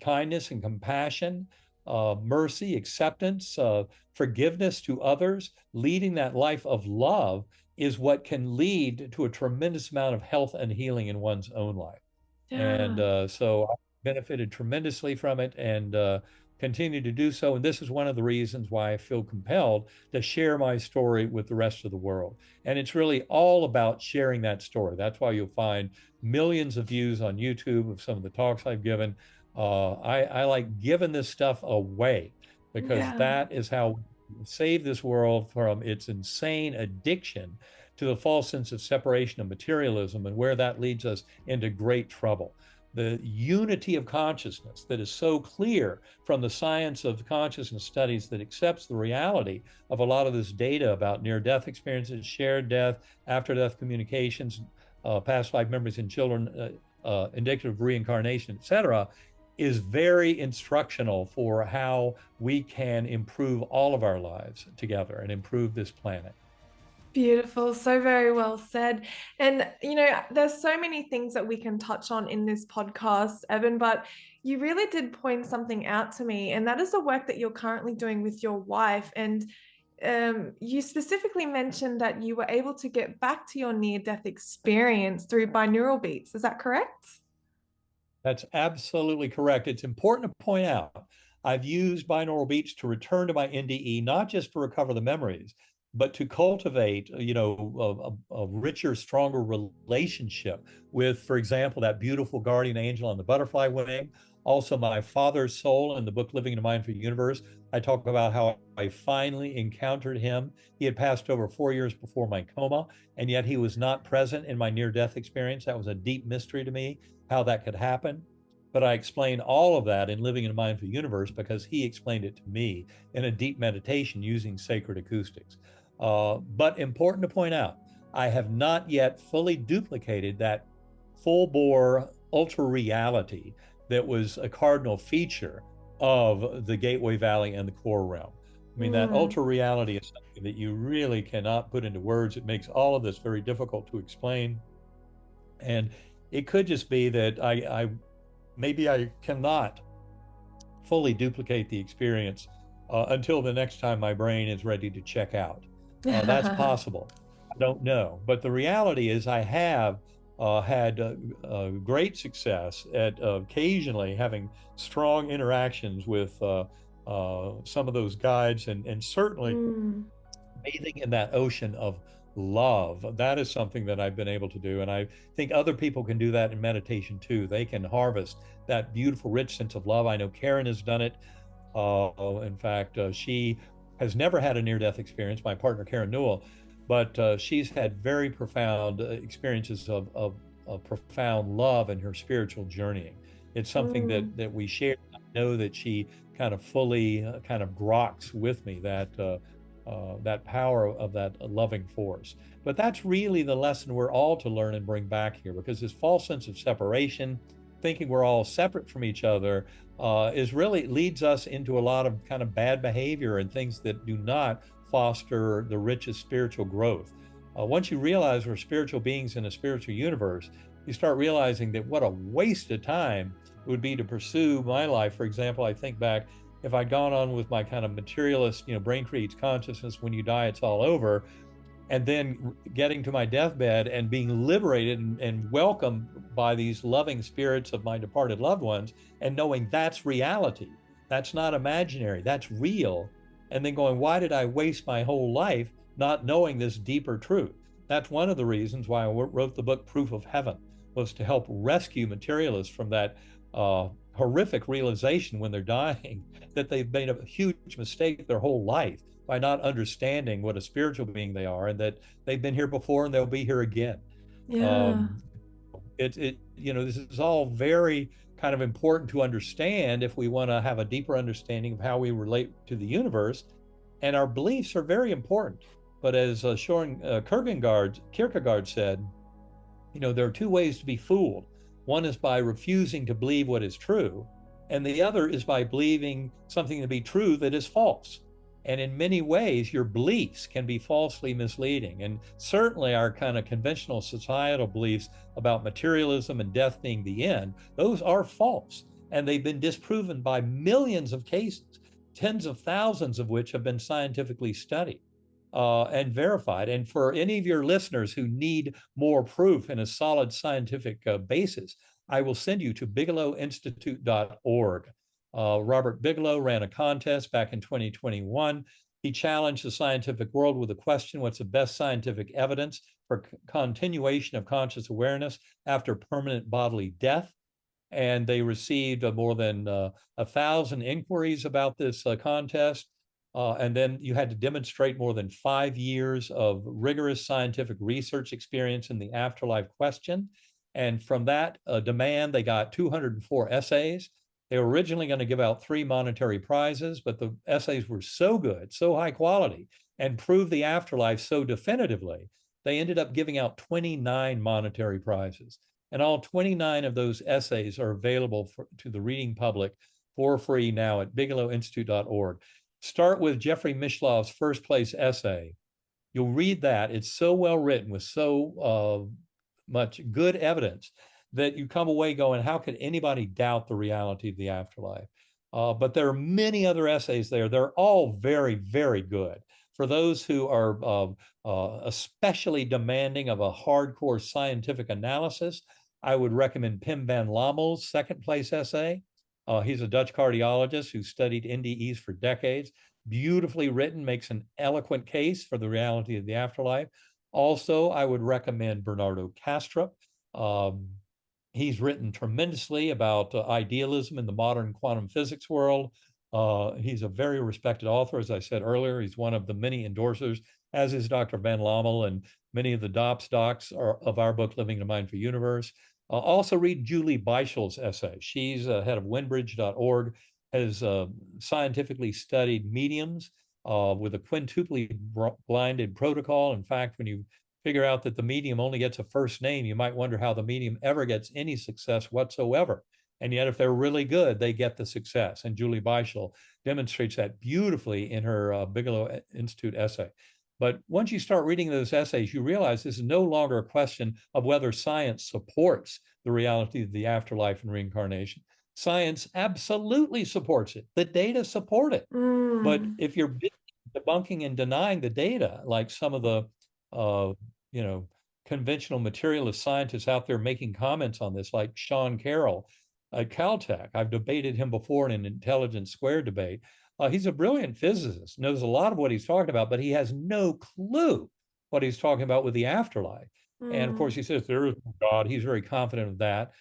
kindness and compassion, mercy, acceptance, forgiveness to others, leading that life of love is what can lead to a tremendous amount of health and healing in one's own life. And Yeah. so I benefited tremendously from it and continue to do so. And this is one of the reasons why I feel compelled to share my story with the rest of the world. And it's really all about sharing that story. That's why you'll find millions of views on YouTube of some of the talks I've given. I like giving this stuff away because Yeah. that is how we save this world from its insane addiction to the false sense of separation of materialism, and where that leads us into great trouble. The unity of consciousness that is so clear from the science of consciousness studies that accepts the reality of a lot of this data about near-death experiences, shared death, after-death communications, past life memories in children, indicative of reincarnation, etc., is very instructional for how we can improve all of our lives together and improve this planet. Beautiful. So very well said. And, there's so many things that we can touch on in this podcast, Eben, but you really did point something out to me, and that is the work that you're currently doing with your wife. And you specifically mentioned that you were able to get back to your near-death experience through binaural beats. Is that correct? That's absolutely correct. It's important to point out I've used binaural beats to return to my NDE, not just to recover the memories, but to cultivate, a richer, stronger relationship with, for example, that beautiful guardian angel on the butterfly wing. Also, my father's soul in the book Living in a Mindful Universe. I talk about how I finally encountered him. He had passed over 4 years before my coma, and yet he was not present in my near death experience. That was a deep mystery to me, how that could happen. But I explain all of that in Living in a Mindful Universe because he explained it to me in a deep meditation using sacred acoustics. But important to point out, I have not yet fully duplicated that full bore ultra reality that was a cardinal feature of the Gateway Valley and the core realm. I mean, that Mm. ultra reality is something that you really cannot put into words. It makes all of this very difficult to explain. And it could just be that I maybe I cannot fully duplicate the experience until the next time my brain is ready to check out. That's possible. I don't know. But the reality is, I have had great success at occasionally having strong interactions with some of those guides, and certainly Mm. bathing in that ocean of love. That is something that I've been able to do. And I think other people can do that in meditation too. They can harvest that beautiful, rich sense of love. I know Karen has done it. In fact, she has never had a near death experience, my partner, Karen Newell, but she's had very profound experiences of profound love in her spiritual journeying. It's something Mm. that we share. I know that she kind of fully kind of groks with me that power of that loving force. But that's really the lesson we're all to learn and bring back here, because this false sense of separation, thinking we're all separate from each other, is really leads us into a lot of kind of bad behavior and things that do not foster the richest spiritual growth. Once you realize we're spiritual beings in a spiritual universe, you start realizing that what a waste of time it would be to pursue my life. For example, I think back, if I'd gone on with my kind of materialist, brain creates consciousness, when you die, it's all over, and then getting to my deathbed and being liberated and welcomed by these loving spirits of my departed loved ones, and knowing that's reality, that's not imaginary, that's real, and then going, why did I waste my whole life not knowing this deeper truth? That's one of the reasons why I wrote the book Proof of Heaven, was to help rescue materialists from that horrific realization when they're dying that they've made a huge mistake their whole life by not understanding what a spiritual being they are, and that they've been here before and they'll be here again. Yeah. Um, this is all very kind of important to understand if we want to have a deeper understanding of how we relate to the universe. And our beliefs are very important. But as Soren Kierkegaard said, there are two ways to be fooled. One is by refusing to believe what is true, and the other is by believing something to be true that is false. And in many ways, your beliefs can be falsely misleading. And certainly our kind of conventional societal beliefs about materialism and death being the end, those are false. And they've been disproven by millions of cases, tens of thousands of which have been scientifically studied and verified. And for any of your listeners who need more proof and a solid scientific basis, I will send you to bigelowinstitute.org. Robert Bigelow ran a contest back in 2021. He challenged the scientific world with a question: what's the best scientific evidence for continuation of conscious awareness after permanent bodily death? and they received more than 1,000 inquiries about this contest. And then you had to demonstrate more than 5 years of rigorous scientific research experience in the afterlife question. And from that demand, they got 204 essays. They were originally going to give out 3 monetary prizes, but the essays were so good, so high quality, and proved the afterlife so definitively, they ended up giving out 29 monetary prizes. And all 29 of those essays are available to the reading public for free now at bigelowinstitute.org. Start with Jeffrey Mishlov's first place essay. You'll read that. It's so well written with so much good evidence that you come away going, how could anybody doubt the reality of the afterlife? But there are many other essays there. They're all very, very good. For those who are especially demanding of a hardcore scientific analysis, I would recommend Pim van Lommel's second place essay. He's a Dutch cardiologist who studied NDEs for decades. Beautifully written, makes an eloquent case for the reality of the afterlife. Also, I would recommend Bernardo Kastrup. Um, he's written tremendously about idealism in the modern quantum physics world. He's a very respected author, as I said earlier. He's one of the many endorsers, as is Dr. Van Lommel and many of the DOPS docs of our book, Living in a Mindful Universe. Also read Julie Beichel's essay. She's head of windbridge.org, has scientifically studied mediums with a quintuply blinded protocol. In fact, when you figure out that the medium only gets a first name, you might wonder how the medium ever gets any success whatsoever. And yet, if they're really good, they get the success. And Julie Beischel demonstrates that beautifully in her Bigelow Institute essay. But once you start reading those essays, you realize this is no longer a question of whether science supports the reality of the afterlife and reincarnation. Science absolutely supports it. The data support it. But Mm. if you're debunking and denying the data, like some of the uh, you know conventional materialist scientists out there making comments on this, like Sean Carroll at Caltech. I've debated him before in an Intelligence Squared debate. He's a brilliant physicist, knows a lot of what he's talking about, but he has no clue what he's talking about with the afterlife. And of course, Mm. he says there is no God. He's very confident of that.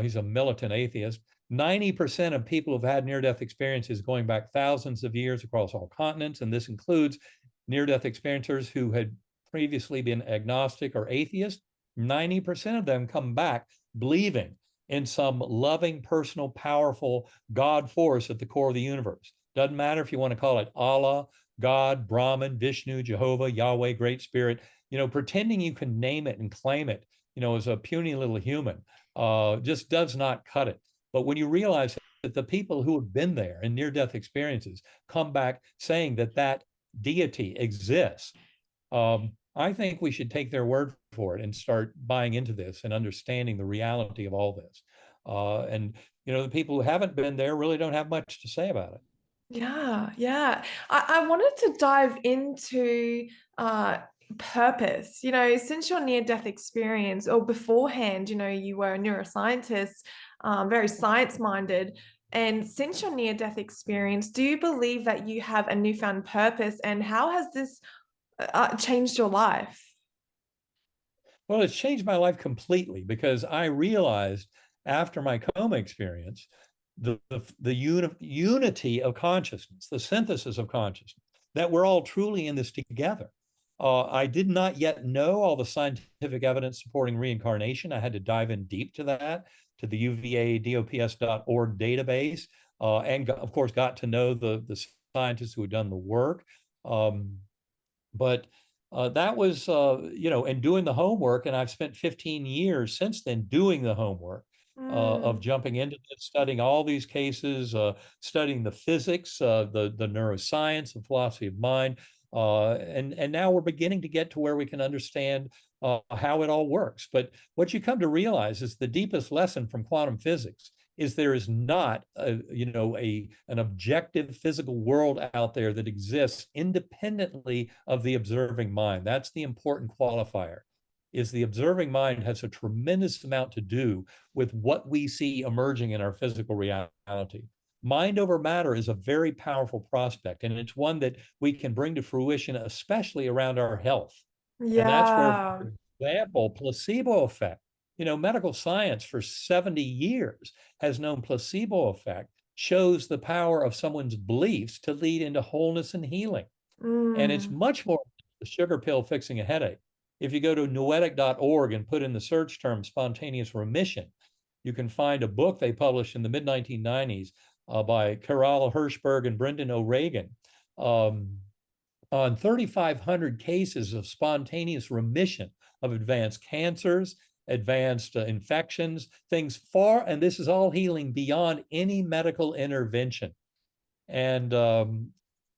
He's a militant atheist. 90% of people who've had near-death experiences going back thousands of years across all continents, and this includes near-death experiencers who had previously been agnostic or atheist. 90% of them come back believing in some loving, personal, powerful God force at the core of the universe. Doesn't matter if you want to call it Allah, God, Brahman, Vishnu, Jehovah, Yahweh, Great Spirit, pretending you can name it and claim it, as a puny little human, just does not cut it. But when you realize that the people who have been there in near-death experiences come back saying that that deity exists, I think we should take their word for it and start buying into this and understanding the reality of all this. And the people who haven't been there really don't have much to say about it. Yeah, yeah. I wanted to dive into purpose. Since your near-death experience or beforehand, you were a neuroscientist, very science-minded. And since your near-death experience, do you believe that you have a newfound purpose? And how has this changed your life? Well, it's changed my life completely because I realized after my coma experience the unity of consciousness, the synthesis of consciousness, that we're all truly in this together. I did not yet know all the scientific evidence supporting reincarnation. I had to dive in deep to that, to the UVA-DOPS.org database, and of course got to know the scientists who had done the work. But that was, and doing the homework. And I've spent 15 years since then doing the homework of Mm. jumping into this, studying all these cases, studying the physics, the neuroscience, the philosophy of mind. And now we're beginning to get to where we can understand how it all works. But what you come to realize is the deepest lesson from quantum physics is there is not an objective physical world out there that exists independently of the observing mind. That's the important qualifier. Is the observing mind has a tremendous amount to do with what we see emerging in our physical reality. Mind over matter is a very powerful prospect, and it's one that we can bring to fruition, especially around our health. And that's where, Yeah. for example, placebo effect. Medical science for 70 years has known placebo effect shows the power of someone's beliefs to lead into wholeness and healing. And it's Mm. much more than the sugar pill fixing a headache. If you go to noetic.org and put in the search term spontaneous remission, you can find a book they published in the mid 1990s by Carol Hirschberg and Brendan O'Regan um, on 3,500 cases of spontaneous remission of advanced cancers, advanced infections, things far, and this is all healing beyond any medical intervention. And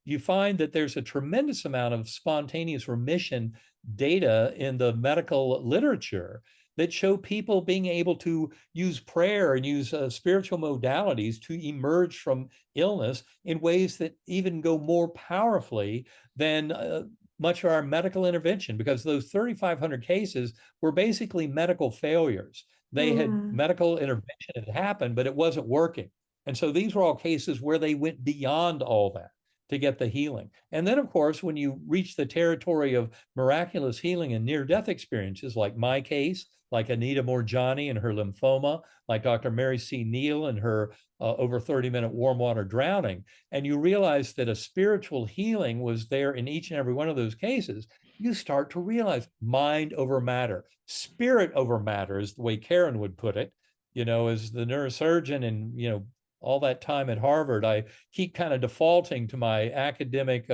you find that there's a tremendous amount of spontaneous remission data in the medical literature that show people being able to use prayer and use spiritual modalities to emerge from illness in ways that even go more powerfully than much of our medical intervention, because those 3,500 cases were basically medical failures. They had Mm. medical intervention had happened, but it wasn't working. And so these were all cases where they went beyond all that to get the healing. And then, of course, when you reach the territory of miraculous healing and near death experiences, like my case, like Anita Morjani and her lymphoma, like Dr. Mary C. Neal and her over 30-minute warm water drowning, and you realize that a spiritual healing was there in each and every one of those cases, you start to realize mind over matter, spirit over matter is the way Karen would put it. As the neurosurgeon and, all that time at Harvard, I keep kind of defaulting to my academic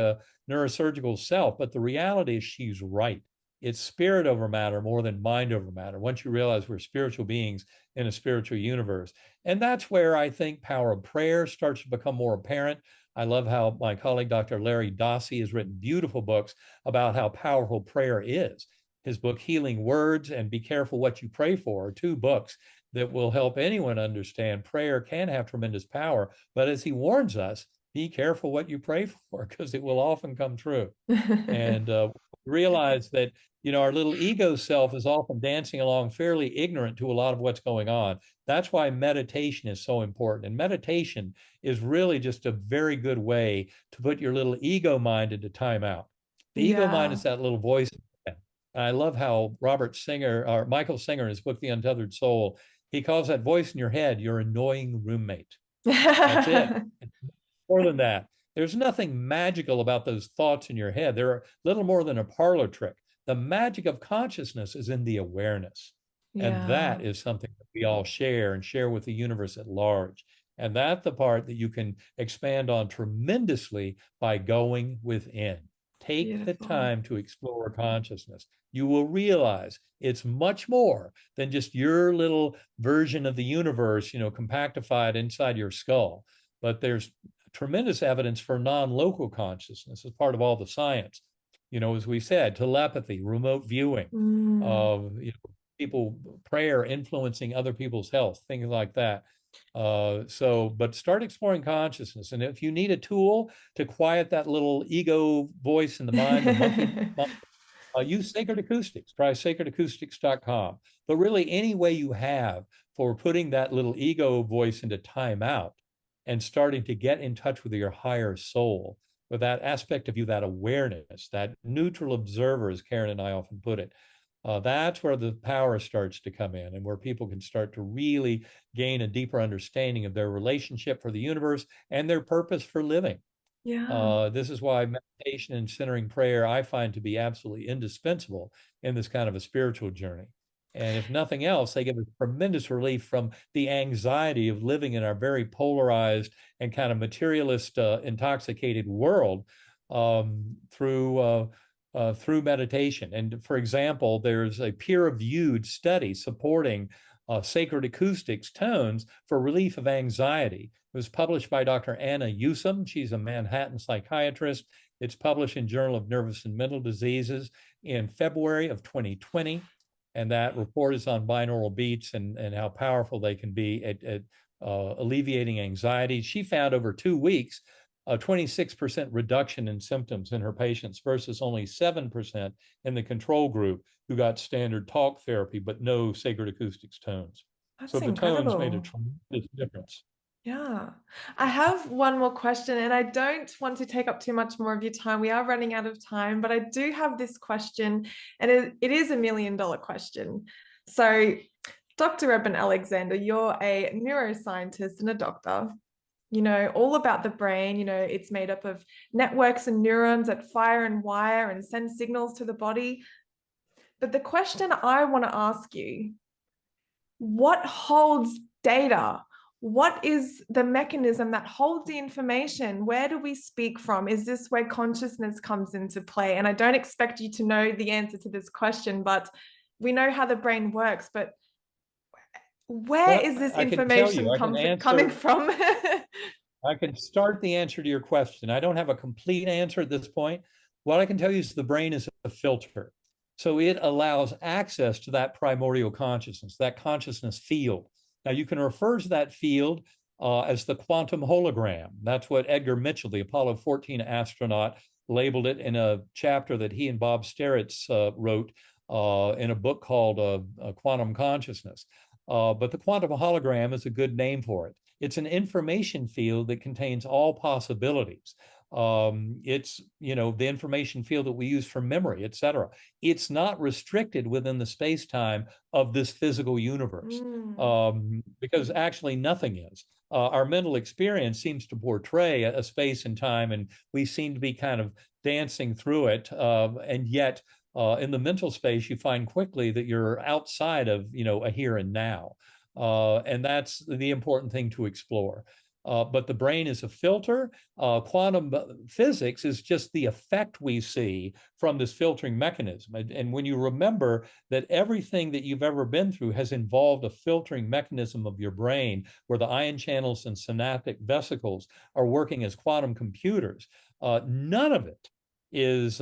neurosurgical self, but the reality is she's right. It's spirit over matter more than mind over matter. Once you realize we're spiritual beings in a spiritual universe. And that's where I think power of prayer starts to become more apparent. I love how my colleague, Dr. Larry Dossey, has written beautiful books about how powerful prayer is. His book, Healing Words and Be Careful What You Pray For, are two books that will help anyone understand prayer can have tremendous power. But as he warns us, be careful what you pray for, because it will often come true. And realize that, our little ego self is often dancing along fairly ignorant to a lot of what's going on. That's why meditation is so important. And meditation is really just a very good way to put your little ego mind into timeout. The ego mind Yeah. is that little voice. And I love how Robert Singer or Michael Singer in his book, The Untethered Soul, he calls that voice in your head your annoying roommate. That's it. More than that. There's nothing magical about those thoughts in your head. They're little more than a parlor trick. The magic of consciousness is in the awareness. And Yeah. that is something that we all share and share with the universe at large. And that's the part that you can expand on tremendously by going within. Take the Beautiful. time to explore consciousness. You will realize it's much more than just your little version of the universe, compactified inside your skull. But there's tremendous evidence for non-local consciousness as part of all the science. As we said, telepathy, remote viewing, Mm. people, prayer influencing other people's health, things like that. But start exploring consciousness. And if you need a tool to quiet that little ego voice in the mind, the monkey, use Sacred Acoustics. Try sacredacoustics.com. But really, any way you have for putting that little ego voice into timeout and starting to get in touch with your higher soul, with that aspect of you, that awareness, that neutral observer, as Karen and I often put it, that's where the power starts to come in, and where people can start to really gain a deeper understanding of their relationship for the universe and their purpose for living. Yeah. This is why meditation and centering prayer I find to be absolutely indispensable in this kind of a spiritual journey. And if nothing else, they give us tremendous relief from the anxiety of living in our very polarized and kind of materialist, intoxicated world through meditation. And for example, there's a peer-reviewed study supporting sacred acoustics tones for relief of anxiety. It was published by Dr. Anna Yusum. She's a Manhattan psychiatrist. It's published in Journal of Nervous and Mental Diseases in February of 2020. And that report is on binaural beats and how powerful they can be at alleviating anxiety. She found over 2 weeks a 26% reduction in symptoms in her patients versus only 7% in the control group who got standard talk therapy, but no sacred acoustics tones. So That's the tones made a incredible. tremendous difference. Yeah. I have one more question, and I don't want to take up too much more of your time. We are running out of time, but I do have this question, and it is $1 million question. So Dr. Eben Alexander, you're a neuroscientist and a doctor. You know all about the brain. You know, it's made up of networks and neurons that fire and wire and send signals to the body. But the question I want to ask you, what holds data? What is the mechanism that holds the information? Where do we speak from? Is this where consciousness comes into play? And I don't expect you to know the answer to this question, but we know how the brain works. But where Well, is this I can tell you, information coming from? I can start the answer to your question. I don't have a complete answer at this point. What I can tell you is the brain is a filter. So it allows access to that primordial consciousness, that consciousness field. Now, you can refer to that field as the quantum hologram. That's what Edgar Mitchell, the Apollo 14 astronaut, labeled it in a chapter that he and Bob Steritz wrote in a book called Quantum Consciousness. But the quantum hologram is a good name for it. It's an information field that contains all possibilities. It's, the information field that we use for memory, et cetera. It's not restricted within the space-time of this physical universe, because actually nothing is. Our mental experience seems to portray a space and time, and we seem to be kind of dancing through it. And yet, in the mental space, you find quickly that you're outside of, a here and now. And that's the important thing to explore. But the brain is a filter. Quantum physics is just the effect we see from this filtering mechanism. And when you remember that everything that you've ever been through has involved a filtering mechanism of your brain, where the ion channels and synaptic vesicles are working as quantum computers, none of it is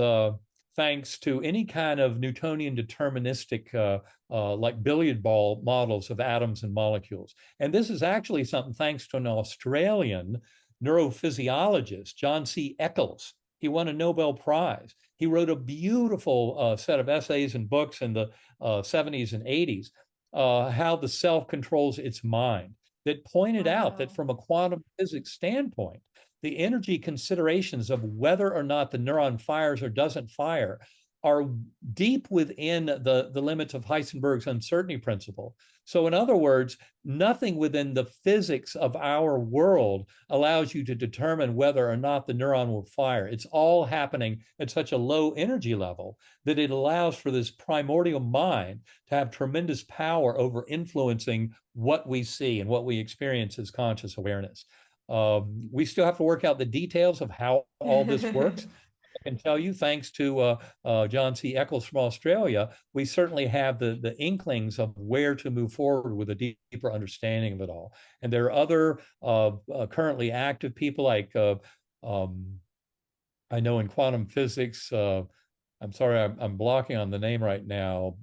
thanks to any kind of Newtonian deterministic like billiard ball models of atoms and molecules. And this is actually something thanks to an Australian neurophysiologist, John C. Eccles. He won a Nobel Prize. He wrote a beautiful set of essays and books in the 70s and 80s, how the self controls its mind, that pointed out that from a quantum physics standpoint, the energy considerations of whether or not the neuron fires or doesn't fire are deep within the limits of Heisenberg's uncertainty principle. So in other words, nothing within the physics of our world allows you to determine whether or not the neuron will fire. It's all happening at such a low energy level that it allows for this primordial mind to have tremendous power over influencing what we see and what we experience as conscious awareness. We still have to work out the details of how all this works. I can tell you, thanks to John C. Eccles from Australia, we certainly have the inklings of where to move forward with a deeper understanding of it all. And there are other currently active people like I know in quantum physics, I'm sorry, I'm blocking on the name right now.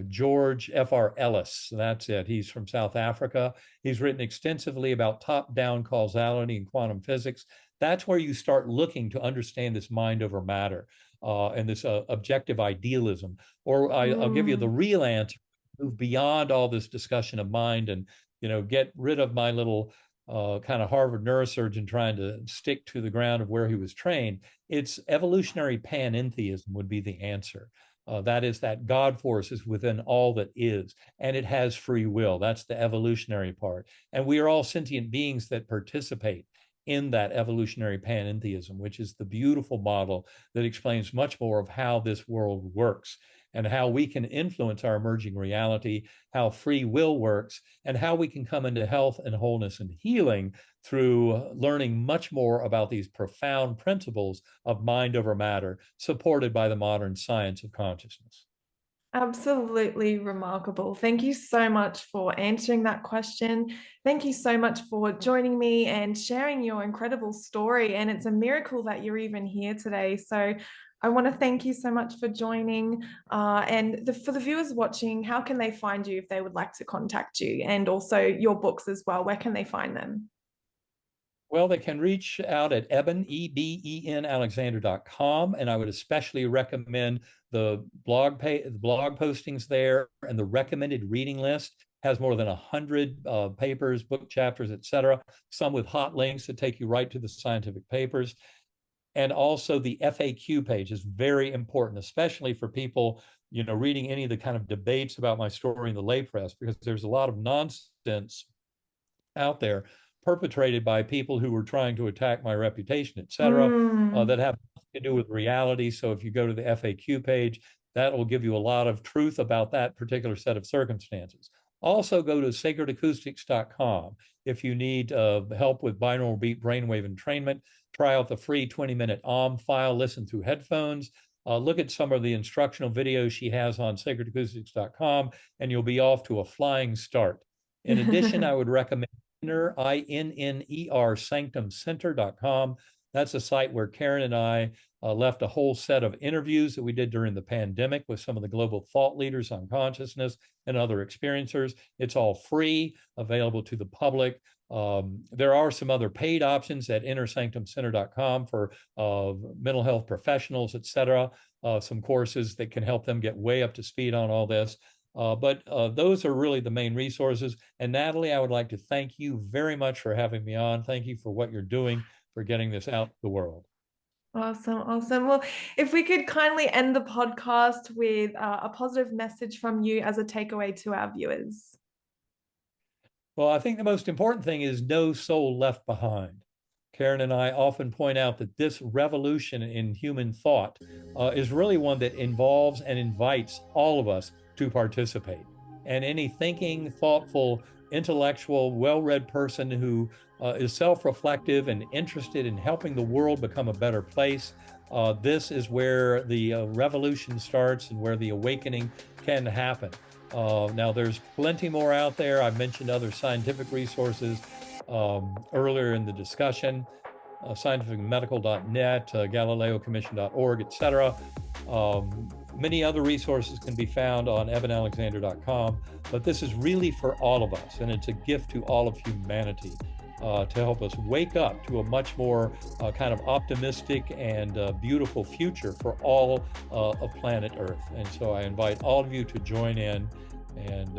George F.R. Ellis, that's it. He's from South Africa. He's written extensively about top-down causality in quantum physics. That's where you start looking to understand this mind over matter and this objective idealism. Or I'll give you the real answer, move beyond all this discussion of mind and, get rid of my little kind of Harvard neurosurgeon trying to stick to the ground of where he was trained. It's evolutionary panentheism would be the answer. That is that God force is within all that is, and it has free will. That's the evolutionary part. And we are all sentient beings that participate in that evolutionary panentheism, which is the beautiful model that explains much more of how this world works and how we can influence our emerging reality, how free will works, and how we can come into health and wholeness and healing through learning much more about these profound principles of mind over matter, supported by the modern science of consciousness. Absolutely remarkable. Thank you so much for answering that question. Thank you so much for joining me and sharing your incredible story. And it's a miracle that you're even here today. So I want to thank you so much for joining. For the viewers watching, how can they find you if they would like to contact you? And also your books as well. Where can they find them? Well, they can reach out at Eben, E-B-E-N, Alexander.com. And I would especially recommend the blog postings there, and the recommended reading list has more than 100 papers, book chapters, et cetera, some with hot links that take you right to the scientific papers. And also the FAQ page is very important, especially for people, reading any of the kind of debates about my story in the lay press, because there's a lot of nonsense out there perpetrated by people who were trying to attack my reputation, et cetera, Mm. that have nothing to do with reality. So if you go to the FAQ page, that will give you a lot of truth about that particular set of circumstances. Also, go to sacredacoustics.com. If you need help with binaural beat brainwave entrainment, try out the free 20-minute file, listen through headphones. Look at some of the instructional videos she has on sacredacoustics.com, and you'll be off to a flying start. In addition, I would recommend INNER sanctumcenter.com. That's a site where Karen and I left a whole set of interviews that we did during the pandemic with some of the global thought leaders on consciousness and other experiencers. It's all free, available to the public. There are some other paid options at innersanctumcenter.com for mental health professionals, et cetera. Some courses that can help them get way up to speed on all this. But those are really the main resources. And Natalie, I would like to thank you very much for having me on. Thank you for what you're doing for getting this out to the world. Awesome, awesome. Well, if we could kindly end the podcast with a positive message from you as a takeaway to our viewers. Well, I think the most important thing is no soul left behind. Karen and I often point out that this revolution in human thought is really one that involves and invites all of us to participate. And any thinking, thoughtful, intellectual, well-read person who is self-reflective and interested in helping the world become a better place, this is where the revolution starts and where the awakening can happen. Now, there's plenty more out there. I mentioned other scientific resources earlier in the discussion, scientificmedical.net, galileocommission.org, et cetera. Many other resources can be found on ebenalexander.com, but this is really for all of us, and it's a gift to all of humanity to help us wake up to a much more kind of optimistic and beautiful future for all of planet Earth. And so I invite all of you to join in, and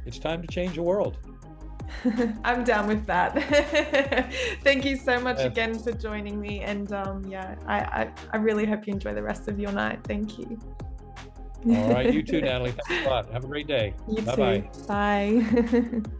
it's time to change the world. I'm down with that. Thank you so much again for joining me. And yeah, I really hope you enjoy the rest of your night. Thank you. All right, you too, Natalie. Thanks a lot. Have a great day. You Bye-bye. too. Bye.